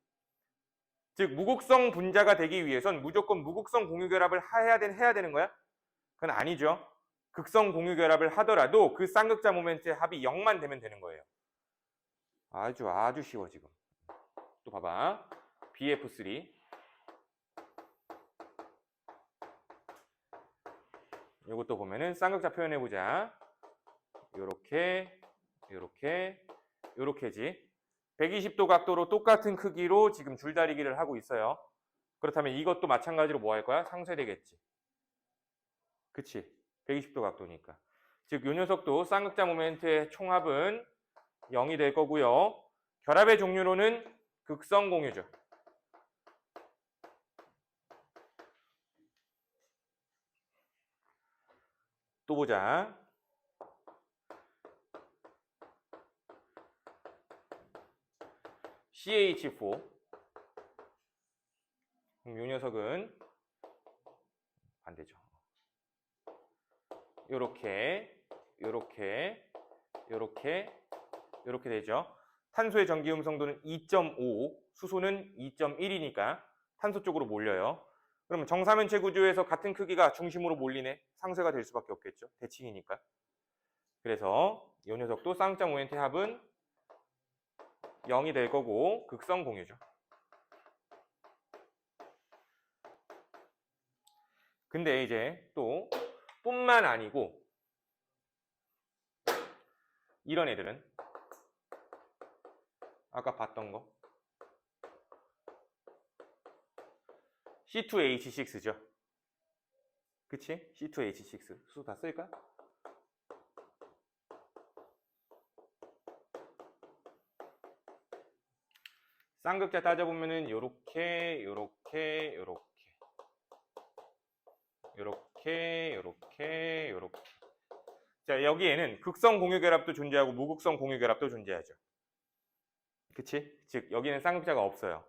즉 무극성 분자가 되기 위해선 무조건 무극성 공유 결합을 해야 되는 거야? 그건 아니죠. 극성 공유 결합을 하더라도 그 쌍극자 모멘트의 합이 0만 되면 되는 거예요. 아주 쉬워 지금. 또 봐봐. BF3 이것도 보면은 쌍극자 표현해보자. 요렇게지. 120도 각도로 똑같은 크기로 지금 줄다리기를 하고 있어요. 그렇다면 이것도 마찬가지로 뭐 할 거야? 상쇄되겠지. 그치? 120도 각도니까. 즉, 요 녀석도 쌍극자 모멘트의 총합은 0이 될 거고요. 결합의 종류로는 극성 공유죠. 또 보자. CH4. 그럼 요 녀석은 반대죠. 요렇게 되죠. 탄소의 전기 음성도는 2.5, 수소는 2.1이니까 탄소 쪽으로 몰려요. 그러면 정사면체 구조에서 같은 크기가 중심으로 몰리네. 상쇄가 될 수밖에 없겠죠. 대칭이니까. 그래서 이 녀석도 쌍극자 모멘트 합은 0이 될 거고 극성 공유죠. 근데 이제 또 뿐만 아니고 이런 애들은 아까 봤던 거 C2H6죠. 그치? C2H6 수소 다 쓸까? 쌍극자 따져보면은 요렇게 자, 여기에는 극성 공유결합도 존재하고 무극성 공유결합도 존재하죠. 그치? 즉 여기는 쌍극자가 없어요.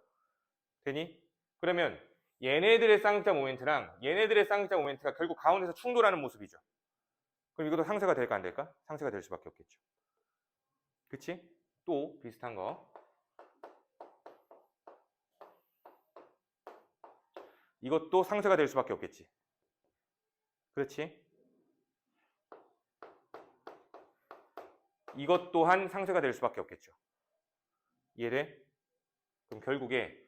되니? 그러면 얘네들의 쌍극자 모멘트랑 얘네들의 쌍극자 모멘트가 결국 가운데서 충돌하는 모습이죠. 그럼 이것도 상쇄가 될까 안 될까? 상쇄가 될 수밖에 없겠죠. 그치? 또 비슷한 거. 이것도 상쇄가 될 수밖에 없겠지. 그렇지? 이것 또한 상쇄가 될 수밖에 없겠죠. 이해돼? 그럼 결국에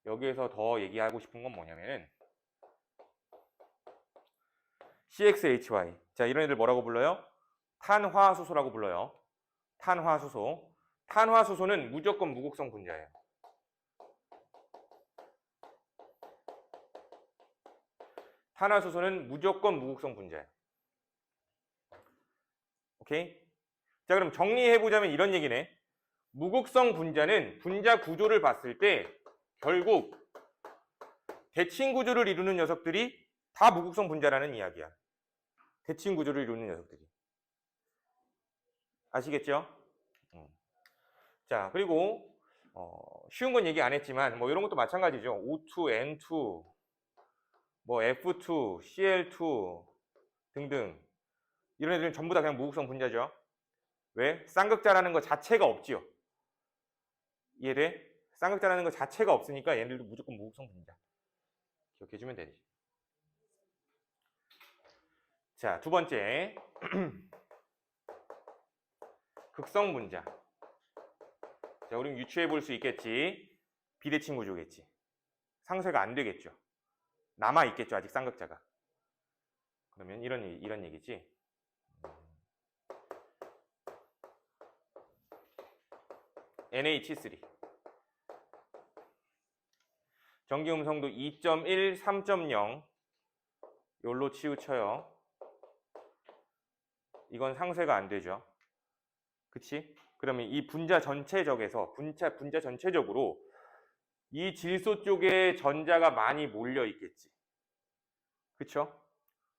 여기에서 더 얘기하고 싶은 건 뭐냐면은 CXHY. 자, 이런 애들 뭐라고 불러요? 탄화수소라고 불러요. 탄화수소. 탄화수소는 무조건 무극성 분자예요. 탄화수소는 무조건 무극성 분자예요. 오케이? 자, 그럼 정리해보자면 이런 얘기네. 무극성 분자는 분자 구조를 봤을 때 결국 대칭 구조를 이루는 녀석들이 다 무극성 분자라는 이야기야. 대칭 구조를 이루는 녀석들이. 아시겠죠? 자, 그리고 쉬운 건 얘기 안 했지만 뭐 이런 것도 마찬가지죠. O2, N2, 뭐 F2, Cl2 등등 이런 애들은 전부 다 그냥 무극성 분자죠. 왜? 쌍극자라는 것 자체가 없지요. 이해돼? 쌍극자라는 것 자체가 없으니까 얘네들도 무조건 무극성 분자. 기억해주면 되지. 자, 두 번째 극성 분자. 자, 우리는 유추해 볼 수 있겠지. 비대칭 구조겠지. 상쇄가 안 되겠죠. 남아 있겠죠. 아직 쌍극자가. 그러면 이런 얘기지. NH3 전기 음성도 2.1, 3.0 요로 치우쳐요. 이건 상쇄가 안 되죠. 그치? 그러면 이 분자 전체적에서 분자 전체적으로 이 질소 쪽에 전자가 많이 몰려 있겠지. 그쵸?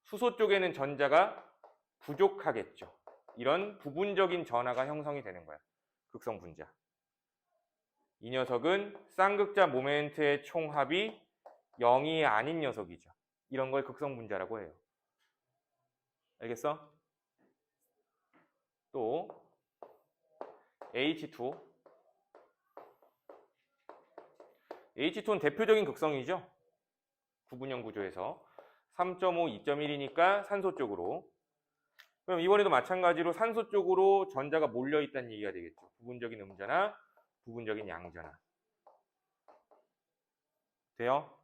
수소 쪽에는 전자가 부족하겠죠. 이런 부분적인 전하가 형성이 되는 거야. 극성 분자. 이 녀석은 쌍극자 모멘트의 총합이 0이 아닌 녀석이죠. 이런 걸 극성 분자라고 해요. 알겠어? 또 H2. H2는 대표적인 극성이죠. 구분형 구조에서 3.5, 2.1이니까 산소 쪽으로. 그럼 이번에도 마찬가지로 산소 쪽으로 전자가 몰려 있다는 얘기가 되겠죠. 부분적인 음전화, 부분적인 양전화. 돼요?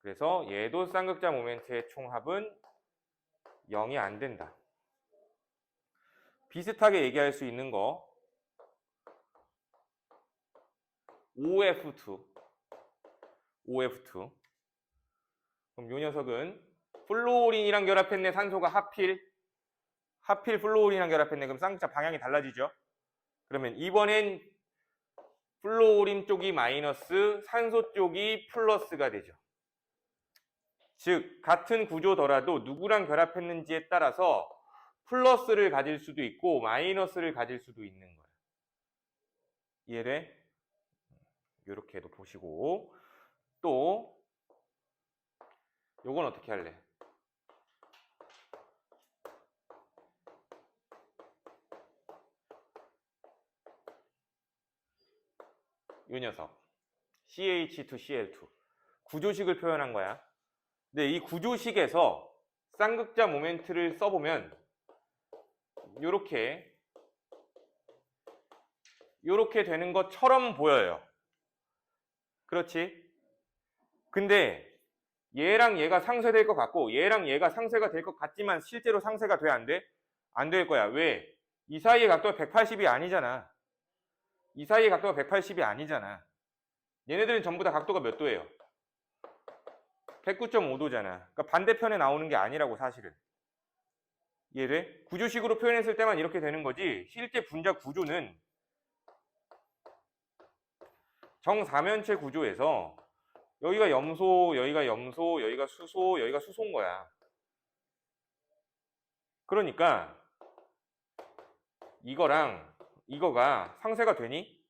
그래서 얘도 쌍극자 모멘트의 총합은 0이 안 된다. 비슷하게 얘기할 수 있는 거 OF2. OF2. 그럼 이 녀석은 플로린이랑 결합했네. 산소가 하필 플로린이랑 결합했네. 그럼 쌍극자 방향이 달라지죠. 그러면 이번엔 플로린 쪽이 마이너스, 산소 쪽이 플러스가 되죠. 즉 같은 구조더라도 누구랑 결합했는지에 따라서 플러스를 가질 수도 있고 마이너스를 가질 수도 있는 거예요. 이해돼? 이렇게도 보시고 또 요건 어떻게 할래? 이 녀석 CH2Cl2 구조식을 표현한 거야. 근데 이 구조식에서 쌍극자 모멘트를 써보면 요렇게 되는 것처럼 보여요. 그렇지? 근데 얘랑 얘가 상쇄될 것 같고 얘랑 얘가 상쇄가 될 것 같지만 실제로 상쇄가 돼? 안 돼? 안 될 거야. 왜? 이 사이의 각도가 180이 아니잖아. 이 사이의 각도가 180이 아니잖아. 얘네들은 전부 다 각도가 몇 도예요? 109.5도잖아. 그러니까 반대편에 나오는 게 아니라고 사실은. 이해돼? 구조식으로 표현했을 때만 이렇게 되는 거지 실제 분자 구조는 정사면체 구조에서 여기가 염소, 여기가 염소, 여기가 수소, 여기가 수소인 거야. 그러니까 이거랑 이거가 상쇄가 되니?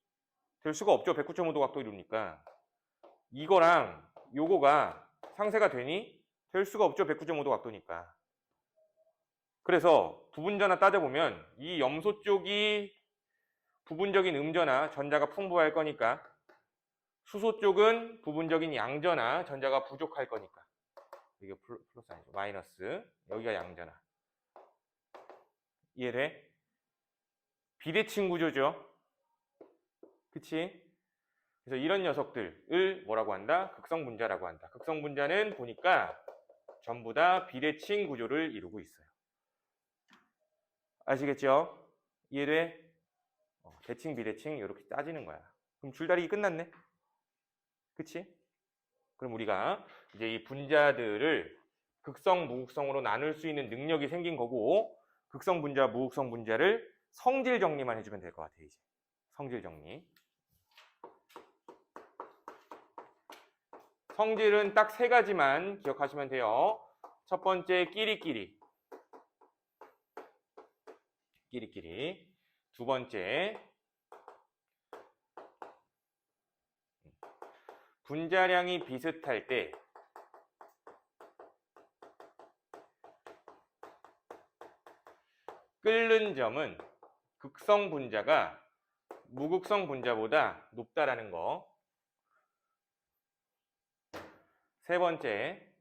될 수가 없죠. 109.5도 각도 이루니까. 이거랑 요거가 상쇄가 되니? 될 수가 없죠. 109.5도 각도니까. 그래서 부분전화 따져보면 이 염소 쪽이 부분적인 음전화, 전자가 풍부할 거니까 수소 쪽은 부분적인 양전화, 전자가 부족할 거니까. 이게 플러스 아니죠. 마이너스. 여기가 양전화. 이해돼? 비대칭 구조죠. 그치? 그래서 이런 녀석들을 뭐라고 한다? 극성분자라고 한다. 극성분자는 보니까 전부 다 비대칭 구조를 이루고 있어요. 아시겠죠? 이해돼? 대칭, 비대칭 이렇게 따지는 거야. 그럼 줄다리기 끝났네? 그치? 그럼 우리가 이제 이 분자들을 극성, 무극성으로 나눌 수 있는 능력이 생긴 거고 극성 분자, 무극성 분자를 성질 정리만 해주면 될 것 같아 이제. 성질 정리. 성질은 딱 세 가지만 기억하시면 돼요. 첫 번째 끼리끼리. 끼리끼리. 두 번째 분자량이 비슷할 때 끓는 점은 극성 분자가 무극성 분자보다 높다라는 거. 세 번째,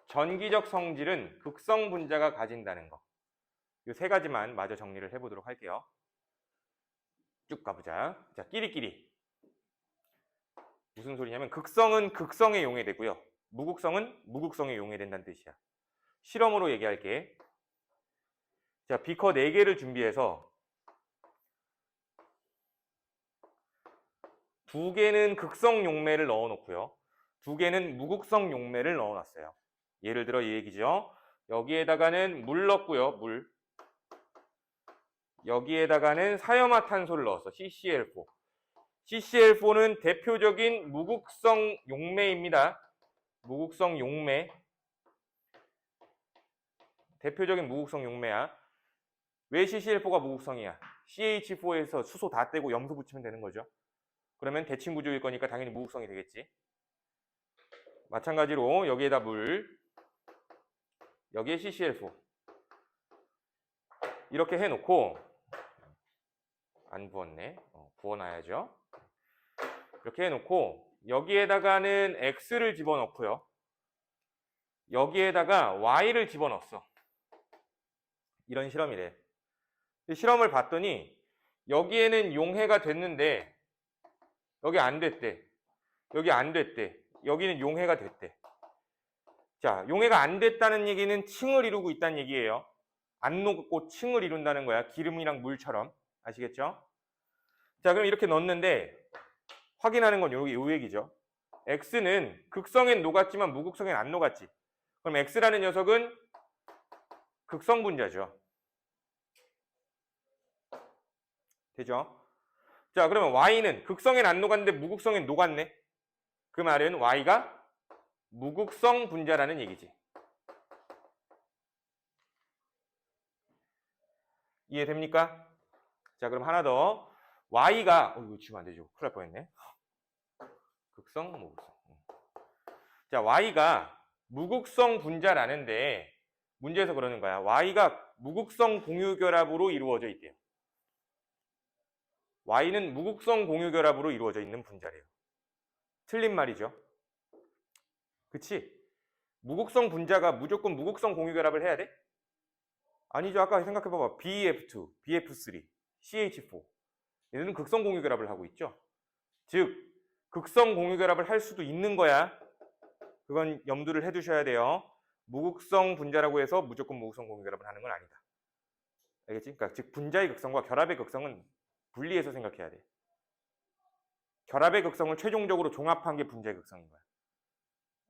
전기적 성질은 극성 분자가 가진다는 거. 이 세 가지만 마저 정리를 해보도록 할게요. 쭉 가보자. 자, 끼리끼리. 무슨 소리냐면 극성은 극성에 용해되고요. 무극성은 무극성에 용해된다는 뜻이야. 실험으로 얘기할게. 자, 비커 4개를 준비해서 2개는 극성 용매를 넣어 놓고요. 2개는 무극성 용매를 넣어 놨어요. 예를 들어 이 얘기죠. 여기에다가는 물 넣고요. 물. 여기에다가는 사염화탄소를 넣었어. CCl4. CCl4는 대표적인 무극성 용매입니다. 무극성 용매. 대표적인 무극성 용매야. 왜 CCl4가 무극성이야? CH4에서 수소 다 떼고 염소 붙이면 되는 거죠. 그러면 대칭 구조일 거니까 당연히 무극성이 되겠지. 마찬가지로 여기에다 물, 여기에 CCl4 이렇게 해놓고, 안 부었네. 부어놔야죠. 이렇게 해놓고 여기에다가는 X를 집어넣고요. 여기에다가 Y를 집어넣었어. 이런 실험이래. 실험을 봤더니 여기에는 용해가 됐는데 여기 안 됐대. 여기 안 됐대. 여기는 용해가 됐대. 자, 용해가 안 됐다는 얘기는 층을 이루고 있다는 얘기예요. 안 녹고 층을 이룬다는 거야. 기름이랑 물처럼. 아시겠죠? 자, 그럼 이렇게 넣었는데 확인하는 건 요 얘기죠. X는 극성엔 녹았지만 무극성엔 안 녹았지. 그럼 X라는 녀석은 극성 분자죠. 되죠? 자, 그러면 Y는 극성엔 안 녹았는데 무극성엔 녹았네. 그 말은 Y가 무극성 분자라는 얘기지. 이해됩니까? 자, 그럼 하나 더. Y가, 이거 지우면 안 되죠. 큰일 날 뻔했네. 극성, 무극성. 자, Y가 무극성 분자라는데 문제에서 그러는 거야. Y가 무극성 공유결합으로 이루어져 있대요. Y는 무극성 공유결합으로 이루어져 있는 분자래요. 틀린 말이죠. 그치? 무극성 분자가 무조건 무극성 공유결합을 해야 돼? 아니죠. 아까 생각해봐봐. BF2, BF3, CH4 얘들은 극성 공유결합을 하고 있죠. 즉 극성 공유결합을 할 수도 있는 거야. 그건 염두를 해두셔야 돼요. 무극성 분자라고 해서 무조건 무극성 공유결합을 하는 건 아니다. 알겠지? 그러니까 즉 분자의 극성과 결합의 극성은 분리해서 생각해야 돼. 결합의 극성을 최종적으로 종합한 게 분자의 극성인 거야.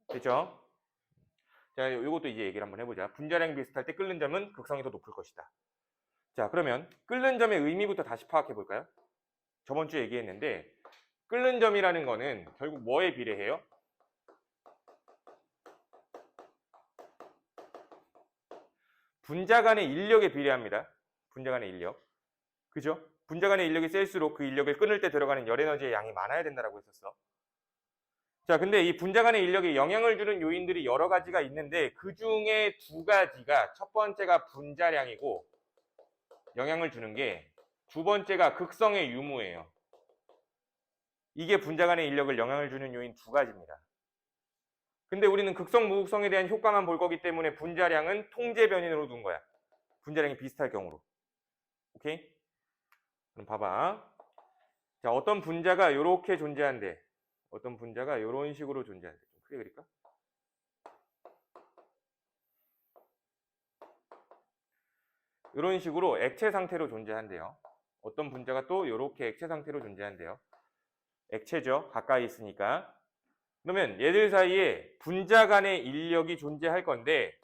됐죠? 자, 이것도 이제 얘기를 한번 해보자. 분자량이 비슷할 때 끓는 점은 극성이 더 높을 것이다. 자, 그러면 끓는 점의 의미부터 다시 파악해 볼까요? 저번 주에 얘기했는데 끓는 점이라는 거는 결국 뭐에 비례해요? 분자 간의 인력에 비례합니다. 분자 간의 인력. 그죠? 분자 간의 인력이 셀수록 그 인력을 끊을 때 들어가는 열 에너지의 양이 많아야 된다고 했었어. 자, 근데 이 분자 간의 인력에 영향을 주는 요인들이 여러 가지가 있는데 그 중에 두 가지가 첫 번째가 분자량이고 영향을 주는 게 두 번째가 극성의 유무예요. 이게 분자 간의 인력을 영향을 주는 요인 두 가지입니다. 근데 우리는 극성, 무극성에 대한 효과만 볼 거기 때문에 분자량은 통제 변인으로 둔 거야. 분자량이 비슷할 경우로. 오케이? 그럼 봐봐. 자, 어떤 분자가 이렇게 존재한대. 어떤 분자가 이런 식으로 존재한대. 좀 크게 그릴까? 이런 식으로 액체 상태로 존재한대요. 어떤 분자가 또 이렇게 액체 상태로 존재한대요. 액체죠. 가까이 있으니까. 그러면 얘들 사이에 분자 간의 인력이 존재할 건데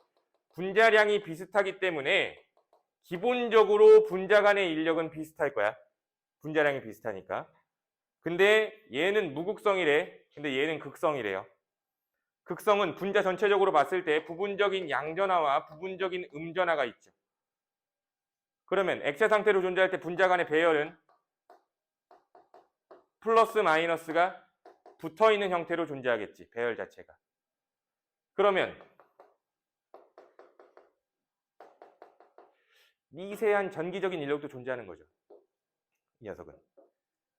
분자량이 비슷하기 때문에 기본적으로 분자 간의 인력은 비슷할 거야. 분자량이 비슷하니까. 근데 얘는 무극성이래. 근데 얘는 극성이래요. 극성은 분자 전체적으로 봤을 때 부분적인 양전하와 부분적인 음전하가 있죠. 그러면 액체 상태로 존재할 때 분자 간의 배열은 플러스 마이너스가 붙어있는 형태로 존재하겠지. 배열 자체가. 그러면 미세한 전기적인 인력도 존재하는 거죠. 이 녀석은.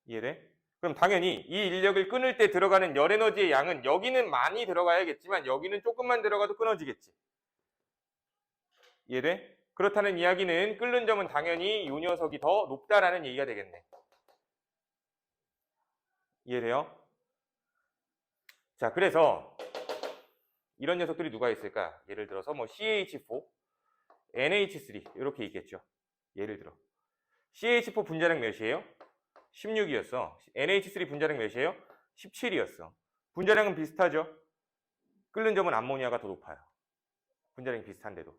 이해돼? 그럼 당연히 이 인력을 끊을 때 들어가는 열 에너지의 양은 여기는 많이 들어가야겠지만 여기는 조금만 들어가도 끊어지겠지. 이해돼? 그렇다는 이야기는 끓는 점은 당연히 이 녀석이 더 높다라는 얘기가 되겠네. 이해돼요? 자, 그래서 이런 녀석들이 누가 있을까? 예를 들어서 뭐 CH4, NH3 이렇게 있겠죠. 예를 들어 CH4 분자량 몇이에요? 16이었어. NH3 분자량 몇이에요? 17이었어. 분자량은 비슷하죠? 끓는 점은 암모니아가 더 높아요. 분자량이 비슷한데도.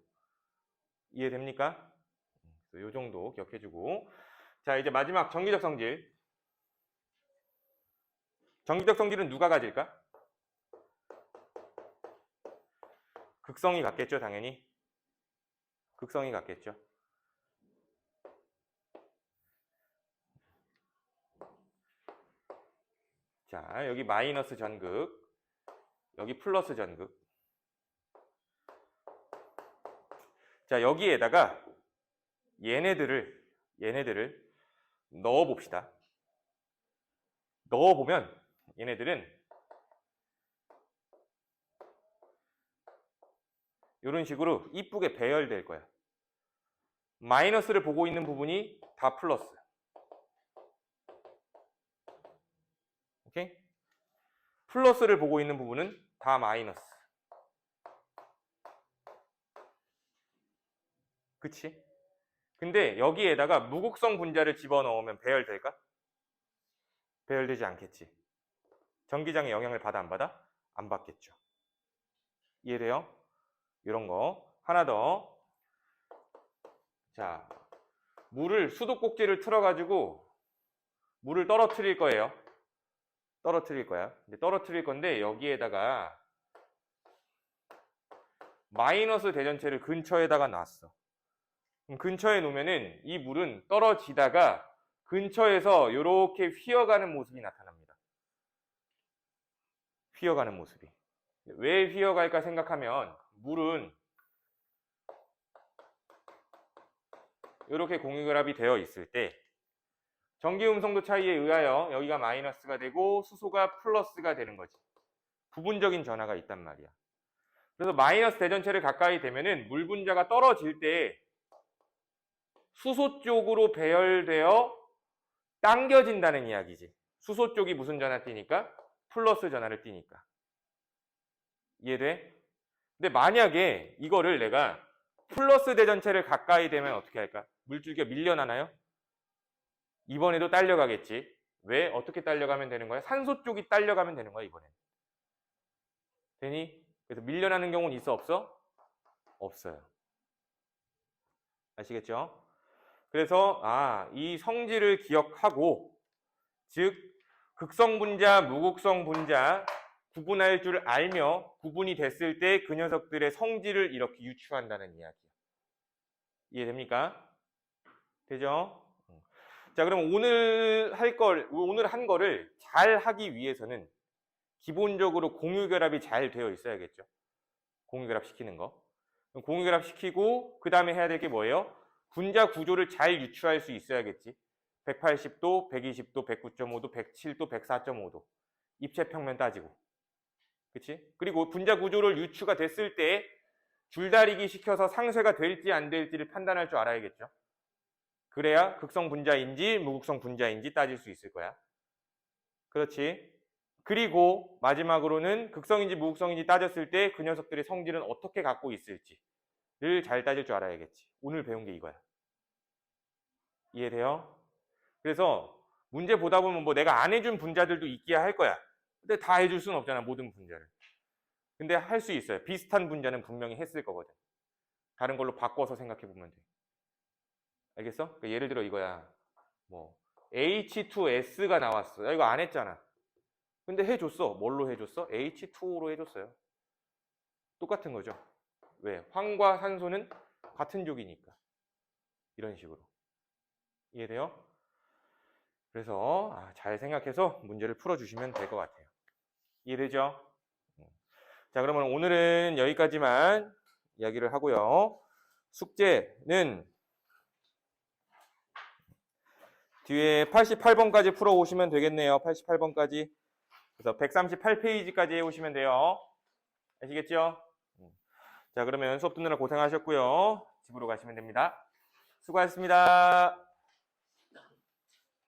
이해됩니까? 이 정도 기억해주고. 자, 이제 마지막 전기적 성질. 전기적 성질은 누가 가질까? 극성이 같겠죠, 당연히. 극성이 같겠죠. 자, 여기 마이너스 전극, 여기 플러스 전극. 자, 여기에다가 얘네들을 넣어 봅시다. 넣어 보면 얘네들은 이런 식으로 이쁘게 배열될 거야. 마이너스를 보고 있는 부분이 다 플러스. 오케이? 플러스를 보고 있는 부분은 다 마이너스. 그치? 근데 여기에다가 무극성 분자를 집어넣으면 배열될까? 배열되지 않겠지. 전기장의 영향을 받아 안 받아? 안 받겠죠. 이해돼요? 이런 거. 하나 더. 자, 수도꼭지를 틀어가지고 물을 떨어뜨릴 거예요. 떨어뜨릴 거야. 근데 떨어뜨릴 건데 여기에다가 마이너스 대전체를 근처에다가 놨어. 그럼 근처에 놓으면은 이 물은 떨어지다가 근처에서 이렇게 휘어가는 모습이 나타납니다. 휘어가는 모습이. 왜 휘어갈까 생각하면 물은 이렇게 공유결합이 되어 있을 때 전기 음성도 차이에 의하여 여기가 마이너스가 되고 수소가 플러스가 되는 거지. 부분적인 전하가 있단 말이야. 그래서 마이너스 대전체를 가까이 되면은 물 분자가 떨어질 때 수소 쪽으로 배열되어 당겨진다는 이야기지. 수소 쪽이 무슨 전하 띠니까? 플러스 전하를 띠니까. 이해돼? 근데 만약에 이거를 내가 플러스 대전체를 가까이 되면 어떻게 할까? 물줄기가 밀려나나요? 이번에도 딸려가겠지. 왜? 어떻게 딸려가면 되는 거야? 산소 쪽이 딸려가면 되는 거야, 이번엔. 되니? 그래서 밀려나는 경우는 있어, 없어? 없어요. 아시겠죠? 그래서 이 성질을 기억하고, 즉 극성 분자, 무극성 분자 구분할 줄 알며 구분이 됐을 때 그 녀석들의 성질을 이렇게 유추한다는 이야기야. 이해됩니까? 되죠? 자, 그럼 오늘 한 거를 잘 하기 위해서는 기본적으로 공유결합이 잘 되어 있어야겠죠. 공유결합 시키는 거. 공유결합 시키고 그 다음에 해야 될 게 뭐예요? 분자 구조를 잘 유추할 수 있어야겠지. 180도, 120도, 109.5도, 107도, 104.5도. 입체 평면 따지고. 그치? 그리고 분자 구조를 유추가 됐을 때 줄다리기 시켜서 상쇄가 될지 안 될지를 판단할 줄 알아야겠죠. 그래야 극성 분자인지 무극성 분자인지 따질 수 있을 거야. 그렇지? 그리고 마지막으로는 극성인지 무극성인지 따졌을 때 그 녀석들의 성질은 어떻게 갖고 있을지를 잘 따질 줄 알아야겠지. 오늘 배운 게 이거야. 이해돼요? 그래서 문제 보다 보면 뭐 내가 안 해준 분자들도 있기야 할 거야. 근데 다 해줄 수는 없잖아, 모든 분자를. 근데 할 수 있어요. 비슷한 분자는 분명히 했을 거거든. 다른 걸로 바꿔서 생각해 보면 돼. 알겠어? 그러니까 예를 들어 이거야. 뭐 H2S가 나왔어. 야, 이거 안 했잖아. 근데 해줬어. 뭘로 해줬어? H2O로 해줬어요. 똑같은 거죠. 왜? 황과 산소는 같은 족이니까. 이런 식으로. 이해돼요? 그래서 잘 생각해서 문제를 풀어주시면 될 것 같아요. 이해되죠? 자, 그러면 오늘은 여기까지만 이야기를 하고요. 숙제는 뒤에 88번까지 풀어오시면 되겠네요. 88번까지. 그래서 138페이지까지 해오시면 돼요. 아시겠죠? 자, 그러면 수업 듣느라 고생하셨고요. 집으로 가시면 됩니다. 수고하셨습니다.